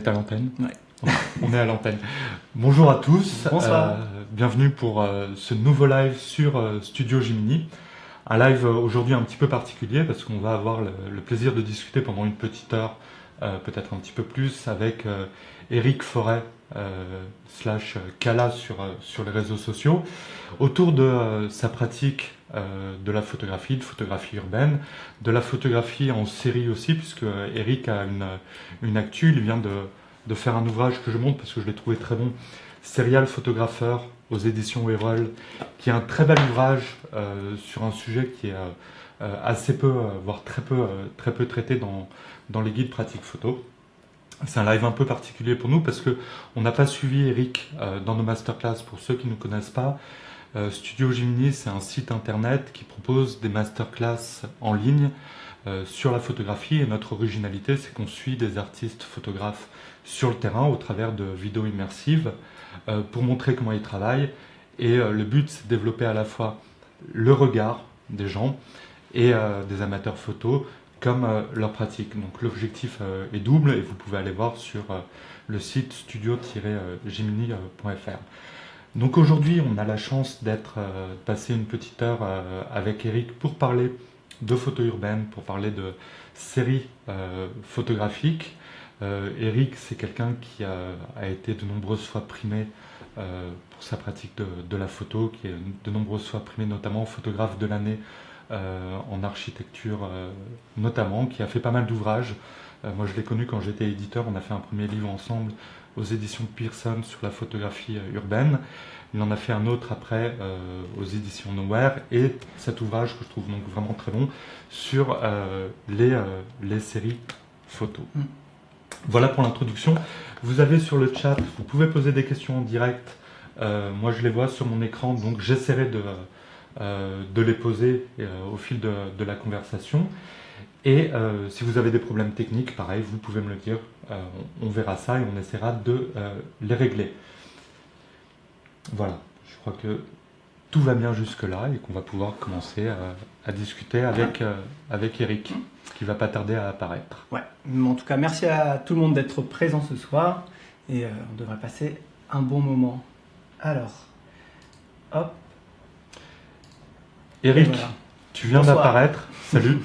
est à l'antenne? Ouais. On est à l'antenne. Bonjour à tous. Bonsoir. Bienvenue pour ce nouveau live sur Studio Gemini. Un live aujourd'hui un petit peu particulier parce qu'on va avoir le plaisir de discuter pendant une petite heure, peut-être un petit peu plus, avec Eric Forêt slash Kala sur les réseaux sociaux, autour de sa pratique de la photographie, de photographie urbaine, de la photographie en série aussi, puisque Eric a une actu, il vient de faire un ouvrage que je montre parce que je l'ai trouvé très bon, Serial Photographeur aux éditions Erol, qui est un très bel ouvrage sur un sujet qui est assez peu, voire très peu traité dans les guides pratiques photo. C'est un live un peu particulier pour nous parce que on n'a pas suivi Eric dans nos masterclass. Pour ceux qui ne nous connaissent pas, Studio Gemini, c'est un site internet qui propose des masterclass en ligne sur la photographie, et notre originalité, c'est qu'on suit des artistes photographes sur le terrain au travers de vidéos immersives pour montrer comment ils travaillent. Et le but, c'est de développer à la fois le regard des gens et des amateurs photos comme leur pratique. Donc l'objectif est double et vous pouvez aller voir sur le site studio-gemini.fr. Donc aujourd'hui, on a la chance d'être passé une petite heure avec Eric pour parler de photo urbaine, pour parler de séries photographiques. Eric, c'est quelqu'un qui a été de nombreuses fois primé pour sa pratique de la photo, qui est de nombreuses fois primé notamment photographe de l'année en architecture notamment, qui a fait pas mal d'ouvrages. Moi je l'ai connu quand j'étais éditeur, on a fait un premier livre ensemble aux éditions Pearson sur la photographie urbaine. Il en a fait un autre après aux éditions Nowhere, et cet ouvrage que je trouve donc vraiment très bon sur les séries photos. Voilà pour l'introduction. Vous avez sur le chat, vous pouvez poser des questions en direct. Moi je les vois sur mon écran, donc j'essaierai de les poser au fil de la conversation. Et si vous avez des problèmes techniques, pareil, vous pouvez me le dire. On verra ça et on essaiera de les régler. Voilà, je crois que tout va bien jusque-là et qu'on va pouvoir commencer à discuter avec Eric, qui va pas tarder à apparaître. Ouais. En tout cas, merci à tout le monde d'être présent ce soir et on devrait passer un bon moment. Alors, hop. Eric, voilà. tu viens Bonsoir. d'apparaître. Salut.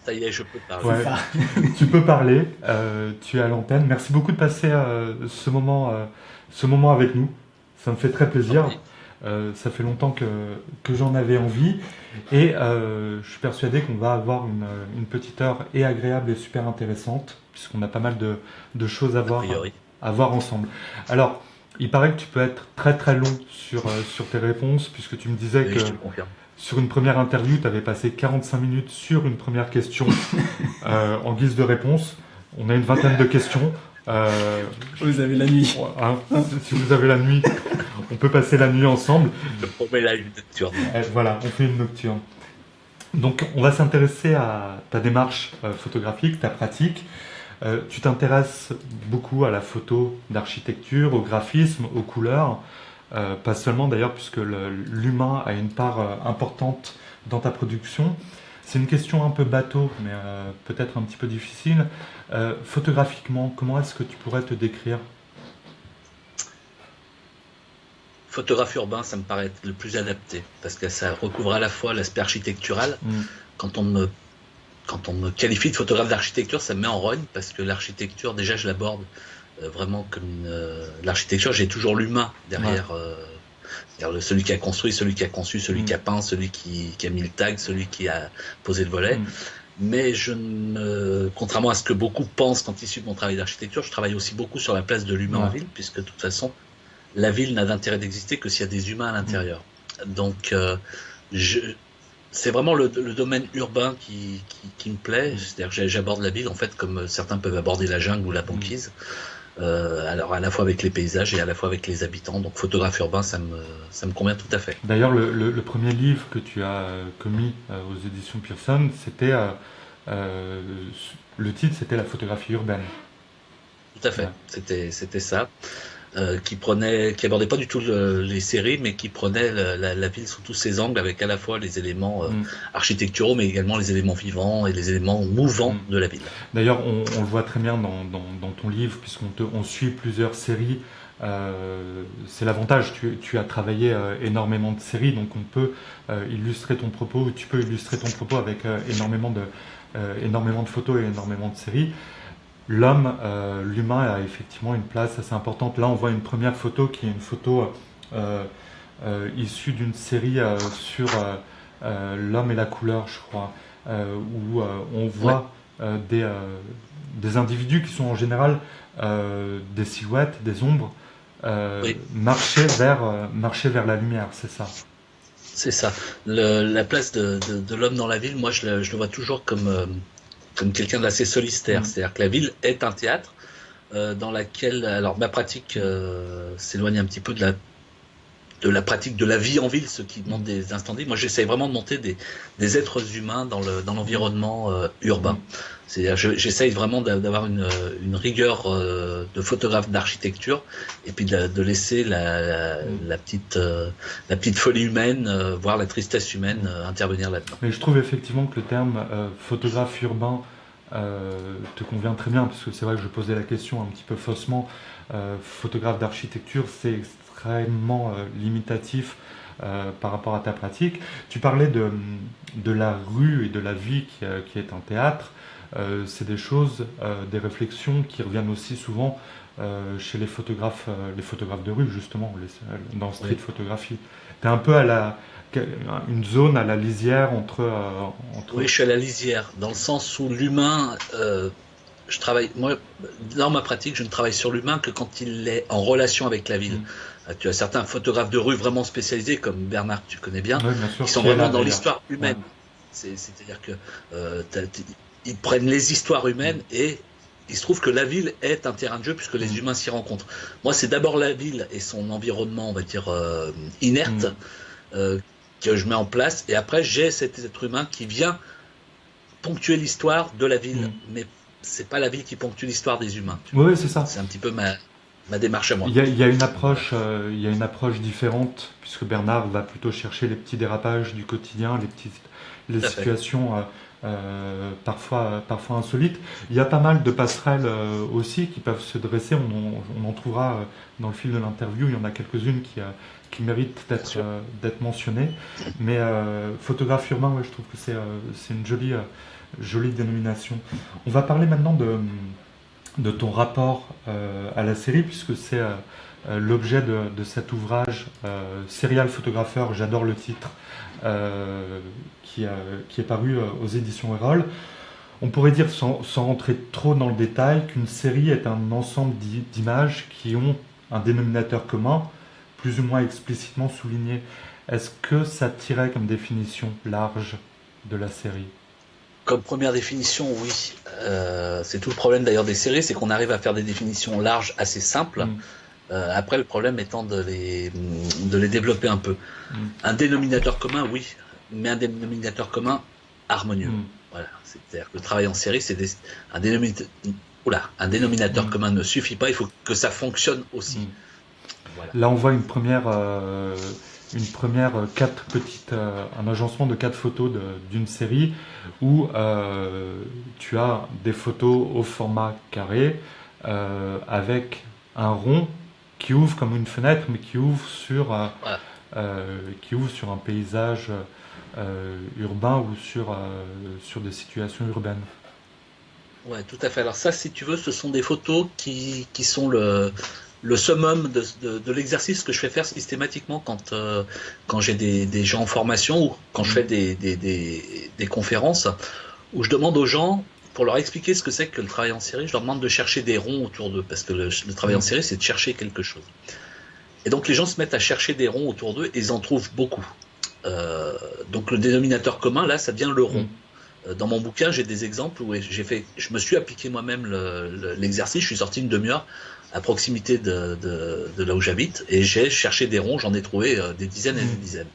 Ça y est, je peux parler. Ouais. Ça. Tu peux parler. Tu es à l'antenne. Merci beaucoup de passer ce moment avec nous. Ça me fait très plaisir. Ça fait longtemps que j'en avais envie. Et je suis persuadé qu'on va avoir une petite heure et agréable et super intéressante, puisqu'on a pas mal de choses à voir ensemble. Alors, il paraît que tu peux être très très long sur tes réponses, puisque tu me disais Oui, que je te le confirme. sur une première interview, tu avais passé 45 minutes sur une première question en guise de réponse. On a une vingtaine de questions. Vous avez la nuit. Hein, si vous avez la nuit, on peut passer la nuit ensemble. Je te promets là une nocturne. Voilà, on fait une nocturne. Donc, on va s'intéresser à ta démarche photographique, ta pratique. Tu t'intéresses beaucoup à la photo d'architecture, au graphisme, aux couleurs. Pas seulement d'ailleurs, puisque l'humain a une part importante dans ta production. C'est une question un peu bateau, mais peut-être un petit peu difficile. Photographiquement, comment est-ce que tu pourrais te décrire ? Photographe urbain, ça me paraît être le plus adapté, parce que ça recouvre à la fois l'aspect architectural. Quand on me qualifie de photographe d'architecture, ça me met en rogne, parce que l'architecture, déjà, je l'aborde vraiment comme l'architecture, j'ai toujours l'humain derrière. C'est-à-dire celui qui a construit, celui qui a conçu, celui qui a peint, celui qui a mis le tag, celui qui a posé le volet. Mais contrairement à ce que beaucoup pensent quand ils suivent mon travail d'architecture, je travaille aussi beaucoup sur la place de l'humain en ville, puisque de toute façon, la ville n'a d'intérêt d'exister que s'il y a des humains à l'intérieur. Donc, c'est vraiment le domaine urbain qui me plaît. C'est-à-dire que j'aborde la ville en fait comme certains peuvent aborder la jungle ou la banquise. Alors à la fois avec les paysages et à la fois avec les habitants. Donc photographe urbain, ça me convient tout à fait. D'ailleurs, le premier livre que tu as commis aux éditions Pearson, c'était le titre, c'était la photographie urbaine. Tout à fait. Ouais. C'était ça. qui abordait pas du tout les séries, mais qui prenait la ville sous tous ses angles, avec à la fois les éléments architecturaux, mais également les éléments vivants et les éléments mouvants de la ville. D'ailleurs, on le voit très bien dans ton livre, puisqu'on suit plusieurs séries. C'est l'avantage, tu as travaillé énormément de séries, donc on peut illustrer ton propos, ou tu peux illustrer ton propos avec énormément de photos et énormément de séries. L'homme, l'humain a effectivement une place assez importante. Là, on voit une première photo qui est une photo issue d'une série sur l'homme et la couleur, je crois, où on voit des individus qui sont en général des silhouettes, des ombres, marcher vers la lumière, c'est ça. C'est ça. La place de l'homme dans la ville, moi je le vois toujours comme quelqu'un d'assez solitaire. C'est-à-dire que la ville est un théâtre dans laquelle, alors ma pratique s'éloigne un petit peu de la pratique de la vie en ville, ce qui demande des incendies. Moi, j'essaie vraiment de monter des êtres humains dans l'environnement urbain. C'est-à-dire, j'essaye vraiment d'avoir une rigueur de photographe d'architecture, et puis de laisser la petite folie humaine, voire la tristesse humaine intervenir là-dedans. Mais je trouve effectivement que le terme photographe urbain te convient très bien, parce que c'est vrai que je posais la question un petit peu faussement. Photographe d'architecture, c'est extrêmement limitatif par rapport à ta pratique. Tu parlais de la rue et de la vie qui est un théâtre. C'est des choses, des réflexions qui reviennent aussi souvent chez les photographes de rue, justement, dans street photographie. Tu es un peu une zone à la lisière entre... Oui, je suis à la lisière, dans le sens où l'humain... je travaille, moi, dans ma pratique, je ne travaille sur l'humain que quand il est en relation avec la ville. Tu as certains photographes de rue vraiment spécialisés, comme Bernard, tu connais bien, qui sont vraiment dans l'histoire humaine. C'est-à-dire que ils prennent les histoires humaines et il se trouve que la ville est un terrain de jeu puisque les humains s'y rencontrent. Moi, c'est d'abord la ville et son environnement, on va dire, inerte, que je mets en place, et après, j'ai cet être humain qui vient ponctuer l'histoire de la ville, mais c'est pas la ville qui ponctue l'histoire des humains. Oui, c'est ça. C'est un petit peu ma démarche à moi. Il y a une approche différente, puisque Bernard va plutôt chercher les petits dérapages du quotidien, les situations parfois insolites. Il y a pas mal de passerelles aussi qui peuvent se dresser. On en trouvera dans le fil de l'interview. Il y en a quelques-unes qui méritent d'être mentionnées. Mais photographe urbain, je trouve que c'est une jolie dénomination. On va parler maintenant de ton rapport à la série, puisque c'est l'objet de cet ouvrage, Serial photographeur, j'adore le titre, qui est paru aux éditions Erol. On pourrait dire, sans rentrer trop dans le détail, qu'une série est un ensemble d'images qui ont un dénominateur commun, plus ou moins explicitement souligné. Est-ce que ça tirait comme définition large de la série ? Comme première définition, oui. C'est tout le problème d'ailleurs des séries, c'est qu'on arrive à faire des définitions larges assez simples. Après, le problème étant de les développer un peu. Un dénominateur commun, oui, mais un dénominateur commun harmonieux. Voilà. C'est-à-dire que le travail en série, c'est un dénominateur commun ne suffit pas, il faut que ça fonctionne aussi. Voilà. Là, on voit une première un agencement de 4 photos d'une série où tu as des photos au format carré avec un rond qui ouvre comme une fenêtre, mais qui ouvre sur un paysage urbain ou sur des situations urbaines. Ouais, tout à fait. Alors ça, si tu veux, ce sont des photos qui sont le summum de l'exercice que je fais faire systématiquement quand j'ai des gens en formation ou quand je fais des conférences où je demande aux gens, pour leur expliquer ce que c'est que le travail en série, je leur demande de chercher des ronds autour d'eux, parce que le travail en série, c'est de chercher quelque chose. Et donc les gens se mettent à chercher des ronds autour d'eux et ils en trouvent beaucoup. Donc le dénominateur commun, là, ça devient le rond. Dans mon bouquin, j'ai des exemples où je me suis appliqué moi-même l'exercice, je suis sorti une demi-heure à proximité de là où j'habite, et j'ai cherché des ronds, j'en ai trouvé des dizaines et des dizaines.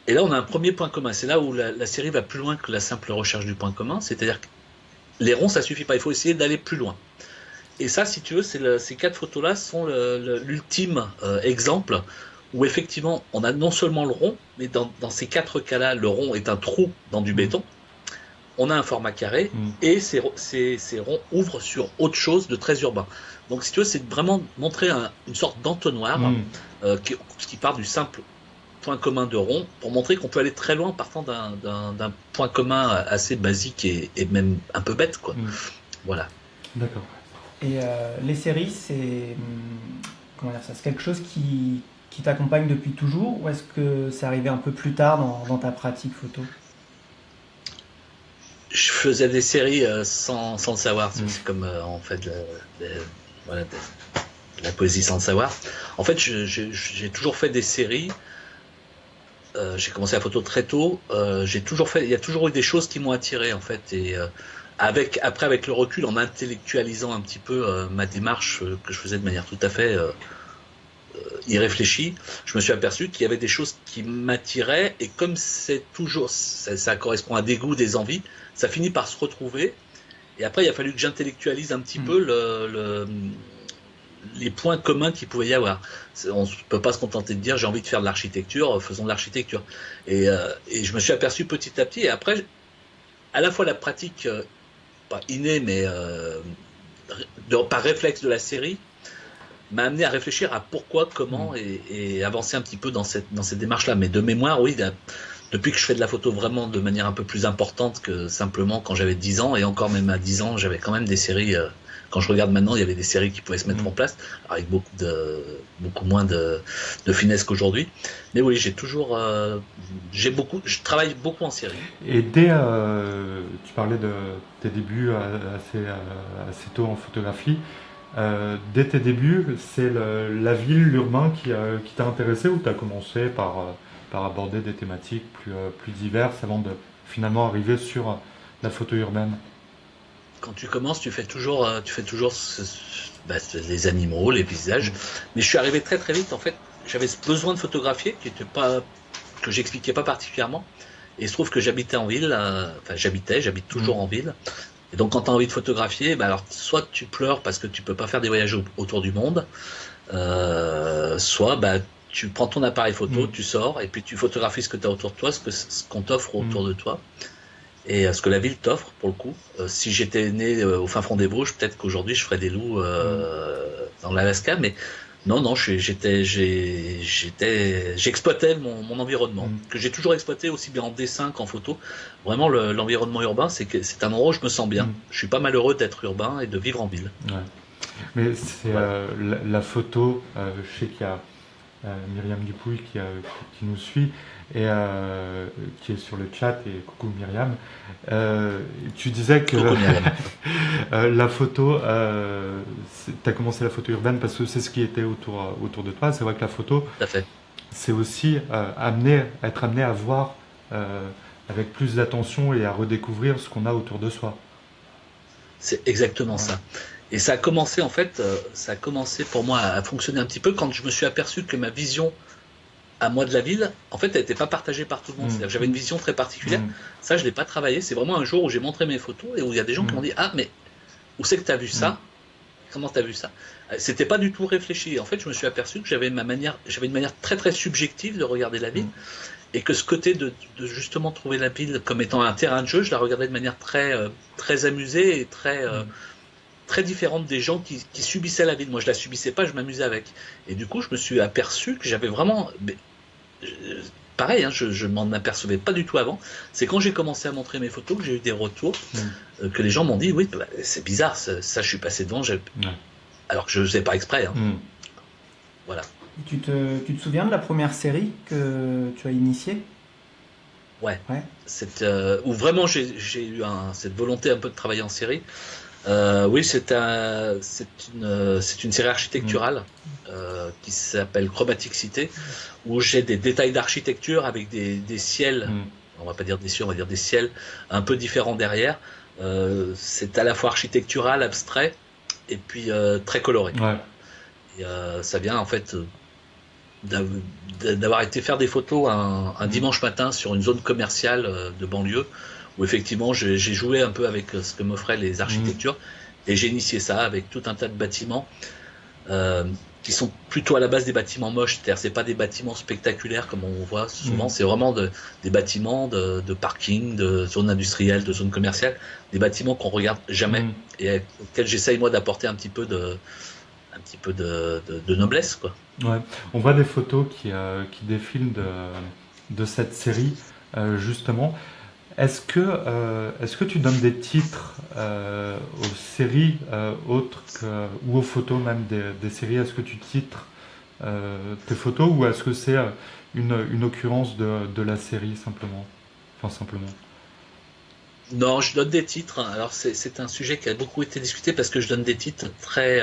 Et là, on a un premier point commun. C'est là où la série va plus loin que la simple recherche du point commun. C'est-à-dire que les ronds, ça suffit pas. Il faut essayer d'aller plus loin. Et ça, si tu veux, ces 4 photos-là sont l'ultime exemple où effectivement, on a non seulement le rond, mais dans ces 4 cas-là, le rond est un trou dans du béton. On a un format carré et ces ronds ouvrent sur autre chose de très urbain. Donc, si tu veux, c'est vraiment montrer une sorte d'entonnoir qui part du simple point commun de rond pour montrer qu'on peut aller très loin partant d'un point commun assez basique et même un peu bête, quoi. Voilà. D'accord. Et les séries, c'est comment dire ça, c'est quelque chose qui t'accompagne depuis toujours, ou est-ce que c'est arrivé un peu plus tard dans ta pratique photo? Je faisais des séries sans le savoir. C'est comme en fait voilà, de la poésie sans le savoir. En fait, j'ai toujours fait des séries. J'ai commencé la photo très tôt. Il y a toujours eu des choses qui m'ont attiré en fait. Et après, avec le recul, en intellectualisant un peu ma démarche que je faisais de manière tout à fait irréfléchie, je me suis aperçu qu'il y avait des choses qui m'attiraient. Et comme c'est toujours, ça correspond à des goûts, des envies, ça finit par se retrouver. Et après, il a fallu que j'intellectualise un petit peu les points communs qu'il pouvait y avoir. On ne peut pas se contenter de dire j'ai envie de faire de l'architecture, faisons de l'architecture. Et je me suis aperçu petit à petit. Et après, à la fois la pratique, pas innée, mais par réflexe de la série, m'a amené à réfléchir à pourquoi, comment et avancer un petit peu dans cette démarche-là. Mais de mémoire, oui, depuis que je fais de la photo vraiment de manière un peu plus importante que simplement quand j'avais 10 ans, et encore même à 10 ans, j'avais quand même des séries. Quand je regarde maintenant, il y avait des séries qui pouvaient se mettre en place, avec beaucoup moins de finesse qu'aujourd'hui. Mais oui, je travaille beaucoup en série. Et tu parlais de tes débuts assez tôt en photographie. Dès tes débuts, c'est la ville, l'urbain qui t'a intéressé, ou tu as commencé par aborder des thématiques plus diverses avant de finalement arriver sur la photo urbaine? Quand tu commences, tu fais toujours les animaux, les paysages. Mais je suis arrivé très très vite. En fait, j'avais ce besoin de photographier que j'expliquais pas particulièrement. Et il se trouve que j'habitais en ville. J'habite toujours en ville. Et donc, quand tu as envie de photographier, alors soit tu pleures parce que tu peux pas faire des voyages autour du monde, soit tu prends ton appareil photo, tu sors et puis tu photographies ce que tu as autour de toi, ce qu'on t'offre autour de toi. Et ce que la ville t'offre, pour le coup. Si j'étais né au fin fond des Vosges, peut-être qu'aujourd'hui je ferais des loups dans l'Alaska, mais non, j'exploitais mon environnement, que j'ai toujours exploité aussi bien en dessin qu'en photo. Vraiment, l'environnement urbain, c'est un endroit où je me sens bien. Je suis pas malheureux d'être urbain et de vivre en ville. Ouais. Mais c'est la photo, je sais qu'il y a Myriam Dupouille qui nous suit, et qui est sur le chat, et coucou Myriam. Tu disais que la photo, tu as commencé la photo urbaine parce que c'est ce qui était autour de toi. C'est vrai que la photo, c'est aussi être amené à voir avec plus d'attention et à redécouvrir ce qu'on a autour de soi. C'est exactement ça. Et ça a commencé pour moi à fonctionner un petit peu quand je me suis aperçu que ma vision à moi de la ville, en fait, elle n'était pas partagée par tout le monde. C'est-à-dire que j'avais une vision très particulière. Ça, je ne l'ai pas travaillé. C'est vraiment un jour où j'ai montré mes photos et où il y a des gens qui m'ont dit « Ah, mais où c'est que tu as vu ça ? Comment tu as vu ça ?» C'était pas du tout réfléchi. En fait, je me suis aperçu que j'avais une manière très très subjective de regarder la ville, et que ce côté de justement trouver la ville comme étant un terrain de jeu, je la regardais de manière très, très amusée et très différente des gens qui subissaient la ville. Moi, je la subissais pas, je m'amusais avec. Et du coup, je me suis aperçu que j'avais vraiment... pareil, je m'en apercevais pas du tout avant. C'est quand j'ai commencé à montrer mes photos que j'ai eu des retours, que les gens m'ont dit « Oui, c'est bizarre, ça je suis passé devant, alors que je ne faisais pas exprès. » Voilà. Et tu te souviens de la première série que tu as initiée ? Ouais. Où vraiment j'ai eu cette volonté un peu de travailler en série. Oui, c'est une série architecturale qui s'appelle Chromatic Cité, où j'ai des détails d'architecture avec des ciels, on va pas dire des cieux, on va dire des ciels un peu différents derrière. C'est à la fois architectural, abstrait, et puis très coloré. Ouais. Et ça vient en fait d'avoir été faire des photos un dimanche matin sur une zone commerciale de banlieue, où effectivement j'ai joué un peu avec ce que m'offraient les architectures, Et j'ai initié ça avec tout un tas de bâtiments qui sont plutôt à la base des bâtiments moches. C'est-à-dire, c'est pas des bâtiments spectaculaires comme on voit souvent. C'est vraiment des bâtiments de parking, de zones industrielles, de zones commerciales, des bâtiments qu'on regarde jamais et auxquels j'essaye moi d'apporter un petit peu de noblesse, quoi. Ouais. On voit des photos qui défilent de cette série, justement. Est-ce que tu donnes des titres aux séries autres ou aux photos même des séries? Est-ce que tu titres tes photos ou est-ce que c'est une occurrence de la série simplement? Enfin, simplement. Non, je donne des titres. Alors c'est un sujet qui a beaucoup été discuté parce que je donne des titres très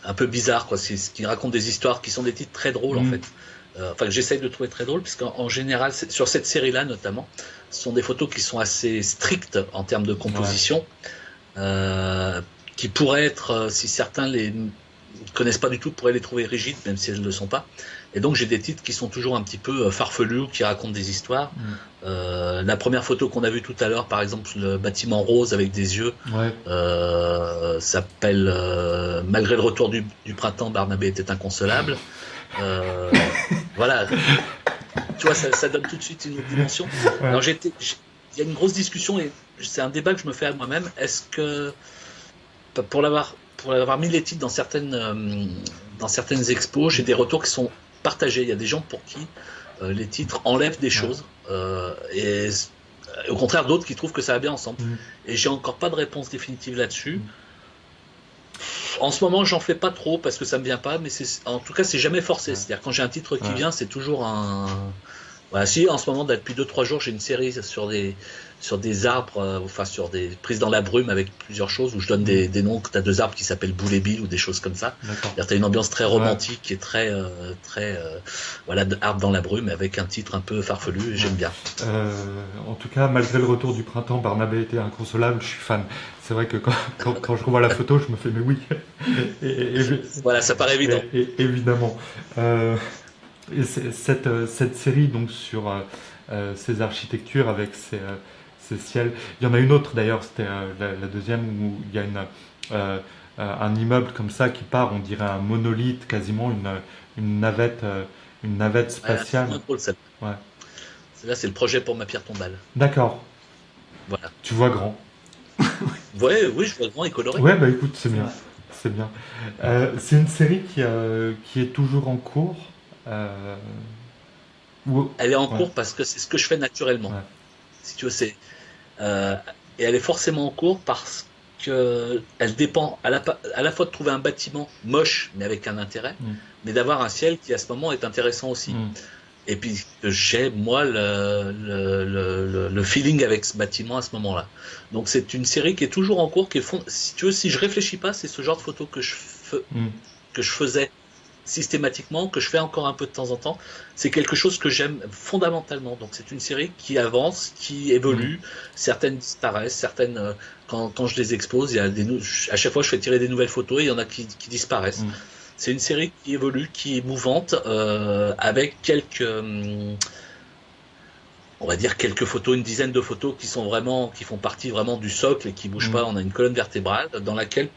un peu bizarres, quoi. C'est ce qui raconte des histoires qui sont des titres très drôles en fait. Enfin, que j'essaye de trouver très drôle, puisqu'en général, sur cette série-là notamment, ce sont des photos qui sont assez strictes en termes de composition, qui pourraient être, si certains les connaissent pas du tout, pourraient les trouver rigides, même si elles ne le sont pas. Et donc j'ai des titres qui sont toujours un petit peu farfelus, qui racontent des histoires. La première photo qu'on a vue tout à l'heure, par exemple, le bâtiment rose avec des yeux, s'appelle Malgré le retour du printemps, Barnabé était inconsolable. Voilà, tu vois, ça donne tout de suite une autre dimension. Alors il y a une grosse discussion et c'est un débat que je me fais à moi-même. Est-ce que pour l'avoir mis les titres dans certaines expos, j'ai des retours qui sont partagés. Il y a des gens pour qui les titres enlèvent des choses et au contraire d'autres qui trouvent que ça va bien ensemble. Et j'ai encore pas de réponse définitive là-dessus. En ce moment, j'en fais pas trop parce que ça me vient pas, mais en tout cas, c'est jamais forcé. C'est-à-dire quand j'ai un titre qui vient, c'est toujours un. Voilà, si en ce moment, depuis 2-3 jours, j'ai une série sur des arbres, enfin sur des prises dans la brume avec plusieurs choses où je donne des noms. T'as 2 arbres qui s'appellent Boule et Bill ou des choses comme ça. T'as une ambiance très romantique et très voilà, arbre dans la brume avec un titre un peu farfelu. Et j'aime bien. En tout cas, malgré le retour du printemps, Barnabé était inconsolable. Je suis fan. C'est vrai que quand je revois la photo, je me fais mais oui. Voilà, ça paraît évident. Évidemment. Et cette série donc sur ces architectures avec ces ciels. Il y en a une autre d'ailleurs, c'était la deuxième où il y a un immeuble comme ça qui part, on dirait un monolithe, quasiment une navette spatiale. Là, c'est le projet pour ma pierre tombale. D'accord. Voilà. Tu vois grand. Oui, je vois grand et coloré. Ouais, bah écoute, c'est bien. C'est bien. C'est une série qui est toujours en cours. Elle est en cours parce que c'est ce que je fais naturellement. Si tu veux, et elle est forcément en cours parce que elle dépend à la fois de trouver un bâtiment moche mais avec un intérêt, mais d'avoir un ciel qui à ce moment est intéressant aussi. Et puis j'ai moi le feeling avec ce bâtiment à ce moment-là. Donc c'est une série qui est toujours en cours, si tu veux, si je réfléchis pas, c'est ce genre de photo que je faisais systématiquement, que je fais encore un peu de temps en temps. C'est quelque chose que j'aime fondamentalement. Donc c'est une série qui avance, qui évolue. Certaines disparaissent, certaines quand je les expose, il y a à chaque fois je fais tirer des nouvelles photos et il y en a qui disparaissent. C'est une série qui évolue, qui est mouvante, avec quelques on va dire quelques photos, une dizaine de photos qui font partie vraiment du socle et qui bougent pas. On a une colonne vertébrale dans laquelle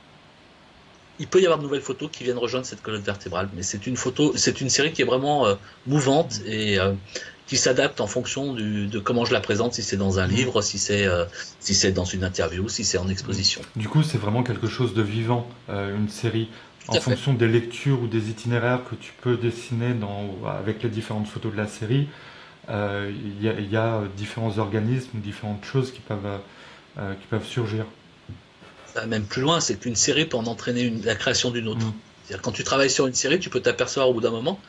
il peut y avoir de nouvelles photos qui viennent rejoindre cette colonne vertébrale, mais c'est une série qui est vraiment mouvante et qui s'adapte en fonction de comment je la présente, si c'est dans un livre, si c'est dans une interview, si c'est en exposition. Du coup, c'est vraiment quelque chose de vivant, une série, en fonction des lectures ou des itinéraires que tu peux dessiner avec les différentes photos de la série. Il y a différents organismes, différentes choses qui peuvent surgir. Même plus loin, c'est qu'une série peut en entraîner la création d'une autre. C'est-à-dire, quand tu travailles sur une série, tu peux t'apercevoir au bout d'un moment,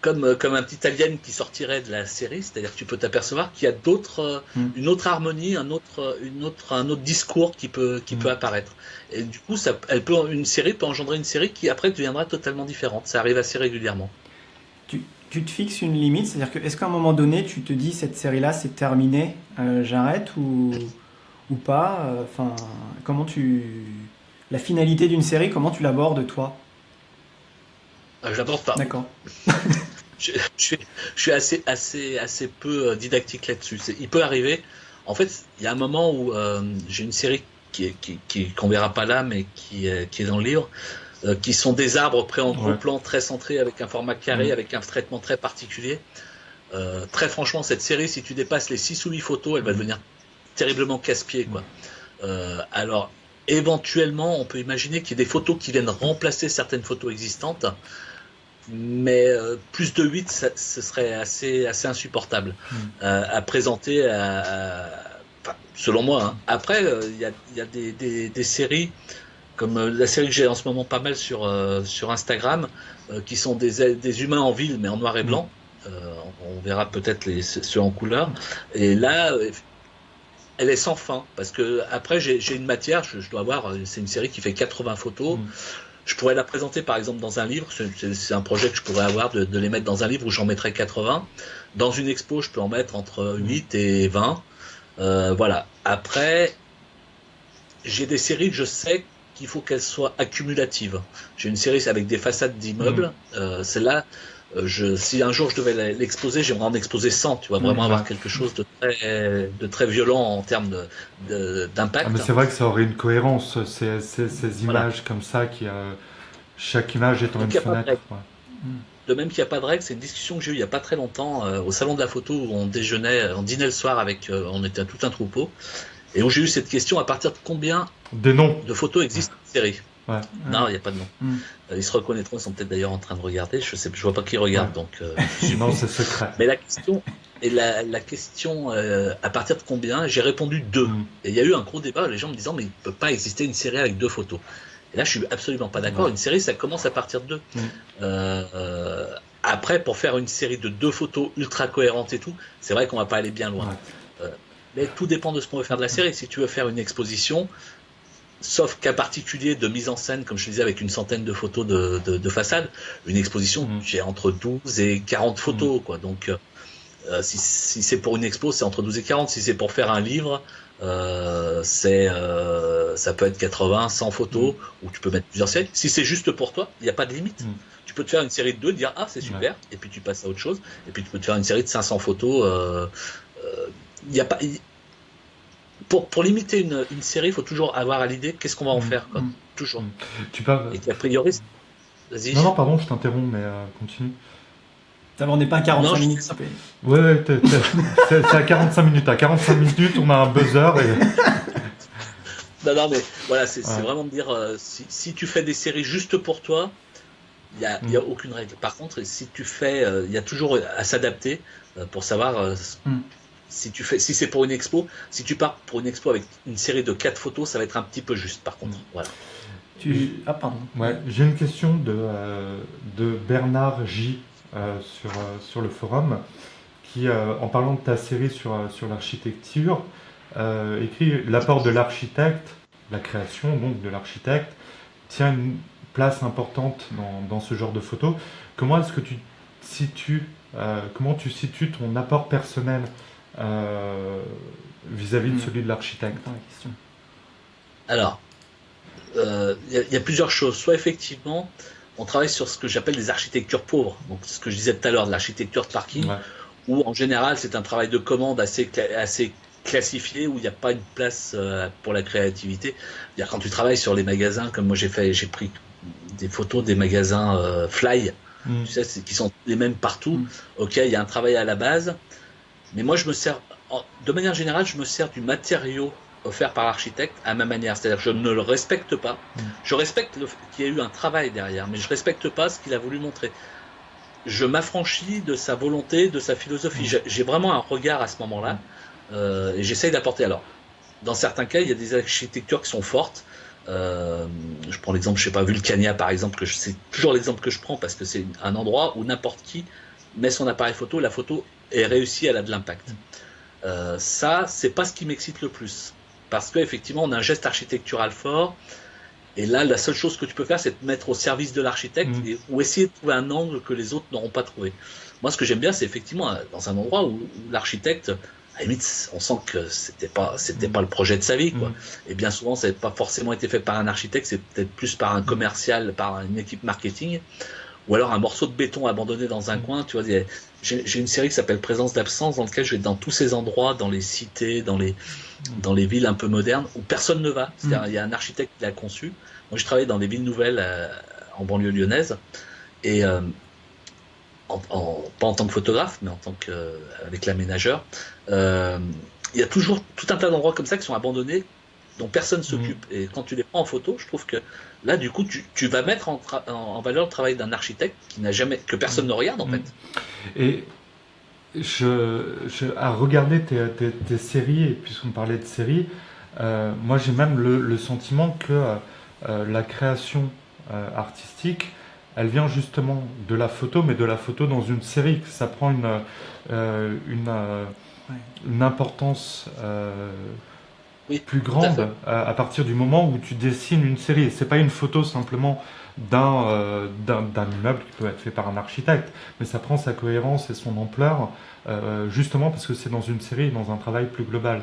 comme un petit alien qui sortirait de la série, c'est-à-dire que tu peux t'apercevoir qu'il y a une autre harmonie, un autre discours qui peut apparaître. Et du coup, une série peut engendrer une série qui après deviendra totalement différente. Ça arrive assez régulièrement. Tu te fixes une limite, c'est-à-dire que est-ce qu'à un moment donné, tu te dis cette série-là, c'est terminé, j'arrête ou pas, la finalité d'une série, comment tu l'abordes toi? Je l'aborde pas. D'accord. je suis assez peu didactique là-dessus. Il peut arriver. En fait, il y a un moment où j'ai une série qu'on verra pas là, mais qui est dans le livre, qui sont des arbres pris en gros plan, très centrés, avec un format carré, avec un traitement très particulier. Très franchement, cette série, si tu dépasses les 6 ou 8 photos, elle va devenir terriblement casse-pied, quoi. Alors, éventuellement, on peut imaginer qu'il y ait des photos qui viennent remplacer certaines photos existantes, mais plus de 8, ce serait assez insupportable à présenter, selon moi. Hein. Après, il y a des séries, comme la série que j'ai en ce moment pas mal sur Instagram, qui sont des humains en ville, mais en noir et blanc. On verra peut-être ceux en couleur. Et là, elle est sans fin, parce que après j'ai une matière, je dois avoir, c'est une série qui fait 80 photos. Je pourrais la présenter par exemple dans un livre, c'est un projet que je pourrais avoir de les mettre dans un livre où j'en mettrais 80. Dans une expo, je peux en mettre entre 8 et 20. Voilà. Après, j'ai des séries que je sais qu'il faut qu'elles soient accumulatives. J'ai une série avec des façades d'immeubles. Celle-là, si un jour je devais l'exposer, j'aimerais en exposer 100, tu vois, vraiment avoir quelque chose de très violent en termes d'impact. Mais c'est vrai que ça aurait une cohérence, ces images comme ça, chaque image étant une fenêtre. De même qu'il n'y a pas de règle, c'est une discussion que j'ai eue il n'y a pas très longtemps au salon de la photo où on dînait le soir on était tout un troupeau, et où j'ai eu cette question: à partir de combien de photos existent dans une série? Non, il n'y a pas de nom. Ils se reconnaîtront, ils sont peut-être d'ailleurs en train de regarder. Je vois pas qui regarde, donc. Non, c'est secret. Mais la question, à partir de combien? J'ai répondu 2. Et il y a eu un gros débat, les gens me disant mais il peut pas exister une série avec 2 photos. Et là, je suis absolument pas d'accord. Une série, ça commence à partir de 2. Après, pour faire une série de 2 photos ultra cohérentes et tout, c'est vrai qu'on va pas aller bien loin. Mais tout dépend de ce qu'on veut faire de la série. Si tu veux faire une exposition, sauf cas particulier de mise en scène, comme je disais, avec une centaine de photos de façade, une exposition, j'ai entre 12 et 40 photos, quoi. Donc, si c'est pour une expo, c'est entre 12 et 40. Si c'est pour faire un livre, ça peut être 80, 100 photos, où tu peux mettre plusieurs séries. Si c'est juste pour toi, il n'y a pas de limite. Tu peux te faire une série de 2, dire ah c'est super, et puis tu passes à autre chose, et puis tu peux te faire une série de 500 photos. Il y a pas. Pour limiter une série, il faut toujours avoir à l'idée qu'est-ce qu'on va en faire, quoi. Toujours. Et qu'a priori, vas-y. Non, pardon, je t'interromps, mais continue. On n'est pas à 45 minutes. Ouais, c'est à 45 minutes. À 45 minutes, on a un buzzer. Non, mais voilà, c'est vraiment de dire si tu fais des séries juste pour toi, il y a aucune règle. Par contre, si tu fais, il y a toujours à s'adapter pour savoir. Si c'est pour une expo, si tu pars pour une expo avec une série de 4 photos, ça va être un petit peu juste, par contre. Voilà. Pardon. Ouais, j'ai une question de Bernard J sur le forum, qui, en parlant de ta série sur l'architecture, écrit: l'apport de l'architecte, la création donc de l'architecte, tient une place importante dans ce genre de photos. Comment est-ce que tu situes ton apport personnel vis-à-vis de celui de l'architecte? Alors, il y a plusieurs choses. Soit effectivement, on travaille sur ce que j'appelle des architectures pauvres, donc ce que je disais tout à l'heure, de l'architecture de parking, où en général c'est un travail de commande assez classifié, où il n'y a pas une place pour la créativité. Quand tu travailles sur les magasins, comme moi j'ai pris des photos des magasins Fly, tu sais, qui sont les mêmes partout. Ok, il y a un travail à la base, mais moi de manière générale, je me sers du matériau offert par l'architecte à ma manière, c'est-à-dire que je ne le respecte pas. Je respecte qu'il y ait eu un travail derrière, mais je respecte pas ce qu'il a voulu montrer. Je m'affranchis de sa volonté, de sa philosophie. J'ai vraiment un regard à ce moment-là, et j'essaye d'apporter. Alors, dans certains cas, il y a des architectures qui sont fortes. Je prends l'exemple, Vulcania par exemple, c'est toujours l'exemple que je prends parce que c'est un endroit où n'importe qui met son appareil photo, la photo est réussie, elle a de l'impact. Ça, c'est pas ce qui m'excite le plus. Parce qu'effectivement, on a un geste architectural fort, et là, la seule chose que tu peux faire, c'est te mettre au service de l'architecte ou essayer de trouver un angle que les autres n'auront pas trouvé. Moi, ce que j'aime bien, c'est effectivement dans un endroit où l'architecte, à la limite, on sent que c'était pas le projet de sa vie, quoi. Et bien souvent, ça n'a pas forcément été fait par un architecte, c'est peut-être plus par un commercial, par une équipe marketing, ou alors un morceau de béton abandonné dans un coin. Tu vois, j'ai une série qui s'appelle Présence d'absence, dans laquelle je vais dans tous ces endroits, dans les cités, dans les villes un peu modernes, où personne ne va. C'est-à-dire, il y a un architecte qui l'a conçu. Moi, je travaille dans des villes nouvelles en banlieue lyonnaise, et pas en tant que photographe, mais en tant avec l'aménageur. Il y a toujours tout un tas d'endroits comme ça qui sont abandonnés, dont personne s'occupe. Et quand tu les prends en photo, je trouve que là, du coup, tu vas mettre en valeur le travail d'un architecte que personne ne regarde, en fait. Et à regarder tes séries, et puisqu'on parlait de séries, moi j'ai même le sentiment que la création artistique, elle vient justement de la photo, mais de la photo dans une série, que ça prend une importance plus grande à partir du moment où tu dessines une série. C'est pas une photo simplement d'un immeuble qui peut être fait par un architecte, mais ça prend sa cohérence et son ampleur justement parce que c'est dans une série, dans un travail plus global.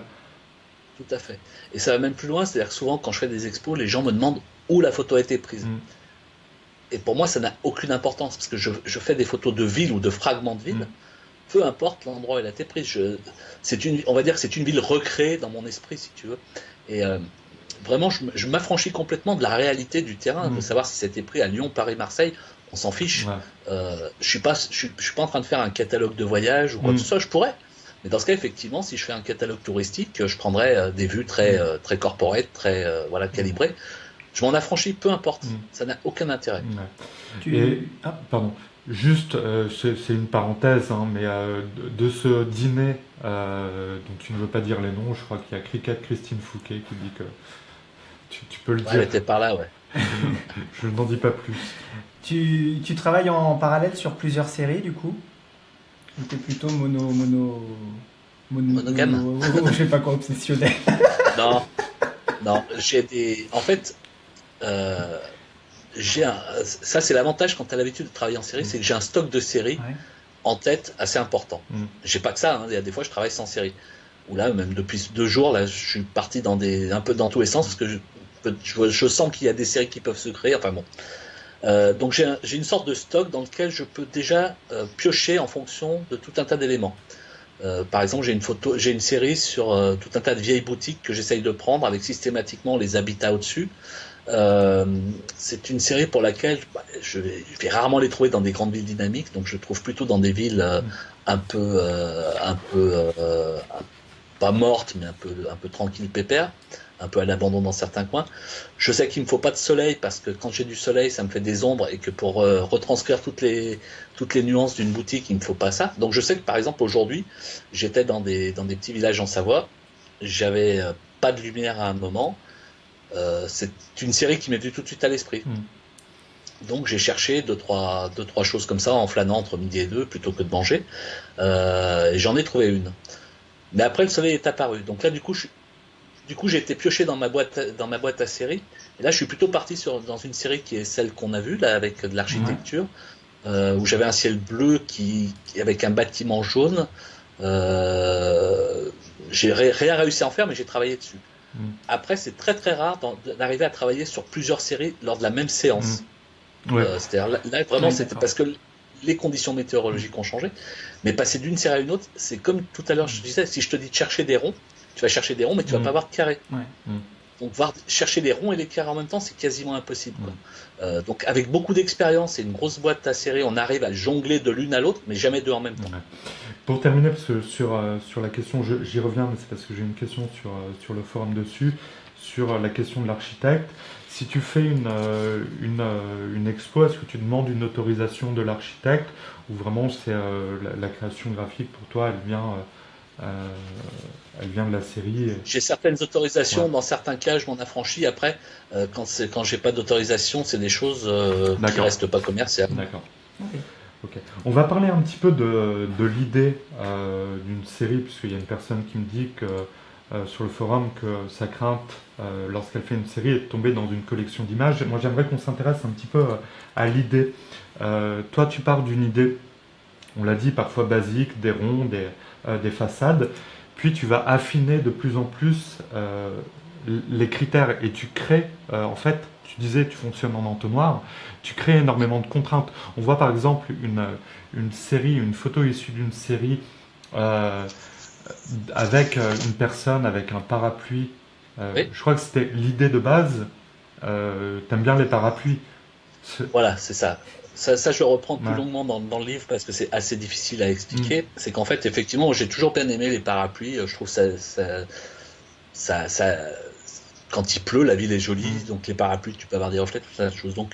Tout à fait. Et ça va même plus loin, c'est-à-dire que souvent quand je fais des expos, les gens me demandent où la photo a été prise. Et pour moi, ça n'a aucune importance, parce que je fais des photos de ville ou de fragments de ville, peu importe l'endroit où elle a été prise. On va dire que c'est une ville recréée dans mon esprit, si tu veux. Et vraiment, je m'affranchis complètement de la réalité du terrain, de savoir si c'était pris à Lyon, Paris, Marseille. On s'en fiche. Je suis pas en train de faire un catalogue de voyage ou quoi que ce soit. Je pourrais. Mais dans ce cas, effectivement, si je fais un catalogue touristique, je prendrais des vues très corporate, très calibrées. Je m'en affranchis, peu importe. Ça n'a aucun intérêt. Pardon. Juste, c'est une parenthèse, hein, mais de ce dîner dont tu ne veux pas dire les noms, je crois qu'il y a Cricket Christine Fouquet qui dit que tu peux le dire. Elle était par là, ouais. Je n'en dis pas plus. Tu travailles en parallèle sur plusieurs séries, du coup? Ou t'es plutôt monogame? Je sais pas quoi, obsessionnel. Non, En fait, ça c'est l'avantage quand tu as l'habitude de travailler en série, c'est que j'ai un stock de séries en tête assez important. J'ai pas que ça, hein. Il y a des fois je travaille sans série. Ou là, même depuis 2 jours, là, je suis parti un peu dans tous les sens parce que je sens qu'il y a des séries qui peuvent se créer. Enfin bon. Donc j'ai une sorte de stock dans lequel je peux déjà piocher en fonction de tout un tas d'éléments. Par exemple, j'ai une série sur tout un tas de vieilles boutiques que j'essaye de prendre avec systématiquement les habitats au-dessus. C'est une série pour laquelle je vais rarement les trouver dans des grandes villes dynamiques, donc je trouve plutôt dans des villes un peu pas mortes, mais un peu tranquilles, pépères, un peu à l'abandon dans certains coins. Je sais qu'il me faut pas de soleil parce que quand j'ai du soleil, ça me fait des ombres et que pour retranscrire toutes les nuances d'une boutique, il me faut pas ça. Donc je sais que par exemple aujourd'hui, j'étais dans des petits villages en Savoie, j'avais pas de lumière à un moment. C'est une série qui m'est venue tout de suite à l'esprit. Donc j'ai cherché deux trois choses comme ça en flânant entre midi et 2 plutôt que de manger. Et j'en ai trouvé une. Mais après le soleil est apparu. Donc là du coup j'ai été pioché dans ma boîte à série. Et là je suis plutôt parti dans une série qui est celle qu'on a vue là avec de l'architecture, où j'avais un ciel bleu avec un bâtiment jaune. J'ai rien réussi à en faire, mais j'ai travaillé dessus. Après, c'est très très rare d'arriver à travailler sur plusieurs séries lors de la même séance. C'est-à-dire là vraiment, c'était parce que les conditions météorologiques ont changé. Mais passer d'une série à une autre, c'est comme tout à l'heure, je disais, si je te dis de chercher des ronds, tu vas chercher des ronds, mais tu vas pas avoir de carrés. Donc chercher les ronds et les carrés en même temps, c'est quasiment impossible. Donc avec beaucoup d'expérience et une grosse boîte à série, on arrive à jongler de l'une à l'autre, mais jamais deux en même temps. Pour terminer, parce que sur la question, j'y reviens, mais c'est parce que j'ai une question sur le forum dessus, sur la question de l'architecte. Si tu fais une expo, est-ce que tu demandes une autorisation de l'architecte ou vraiment c'est la création graphique pour toi, elle vient de la série J'ai certaines autorisations, dans certains cas je m'en affranchis. Après, quand j'ai pas d'autorisation, c'est des choses qui restent pas commerciales. D'accord. Ok. On va parler un petit peu de l'idée d'une série, puisqu'il y a une personne qui me dit que sur le forum que sa crainte lorsqu'elle fait une série est de tomber dans une collection d'images. Moi j'aimerais qu'on s'intéresse un petit peu à l'idée. Toi tu pars d'une idée, on l'a dit, parfois basique, des ronds, des façades, puis tu vas affiner de plus en plus les critères et tu crées, en fait, tu disais, tu fonctionnes en entonnoir, tu crées énormément de contraintes. On voit par exemple une série, une photo issue d'une série euh, avec une personne avec un parapluie. Oui. Je crois que c'était l'idée de base. T'aimes bien les parapluies. Voilà, c'est ça. Ça, je le reprends plus Ouais. longuement dans le livre parce que c'est assez difficile à expliquer. C'est qu'en fait, effectivement, j'ai toujours bien aimé les parapluies. Je trouve ça, quand il pleut, la ville est jolie. Donc les parapluies, tu peux avoir des reflets, toute ça chose. Donc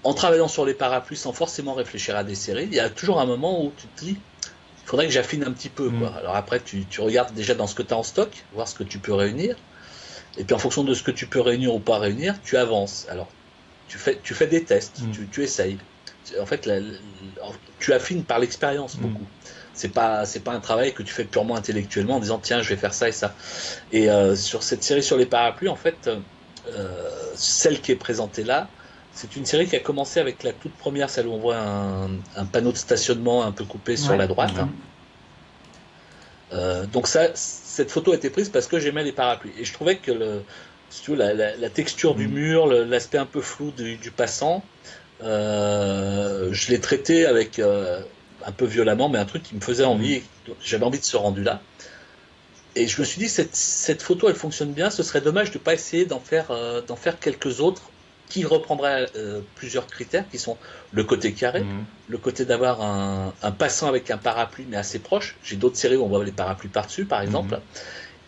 en travaillant sur les parapluies sans forcément réfléchir à des séries, il y a toujours un moment où tu te dis, il faudrait que j'affine un petit peu, quoi. Alors après, tu regardes déjà dans ce que tu as en stock, voir ce que tu peux réunir. Et puis en fonction de ce que tu peux réunir ou pas réunir, tu avances. Alors tu fais des tests, tu essayes. En fait, tu affines par l'expérience beaucoup. C'est pas un travail que tu fais purement intellectuellement en disant tiens je vais faire ça et ça. Et sur cette série sur les parapluies, en fait, celle qui est présentée là, c'est une série qui a commencé avec la toute première, celle où on voit un panneau de stationnement un peu coupé sur la droite. Donc cette photo a été prise parce que j'aimais les parapluies. Et je trouvais que la texture du mur, l'aspect un peu flou du passant, je l'ai traité avec un peu violemment, mais un truc qui me faisait envie. J'avais envie de ce rendu-là. Et je me suis dit, cette photo, elle fonctionne bien. Ce serait dommage de ne pas essayer d'en faire quelques autres qui reprendraient plusieurs critères, qui sont le côté carré, le côté d'avoir un passant avec un parapluie, mais assez proche. J'ai d'autres séries où on voit les parapluies par-dessus, par exemple.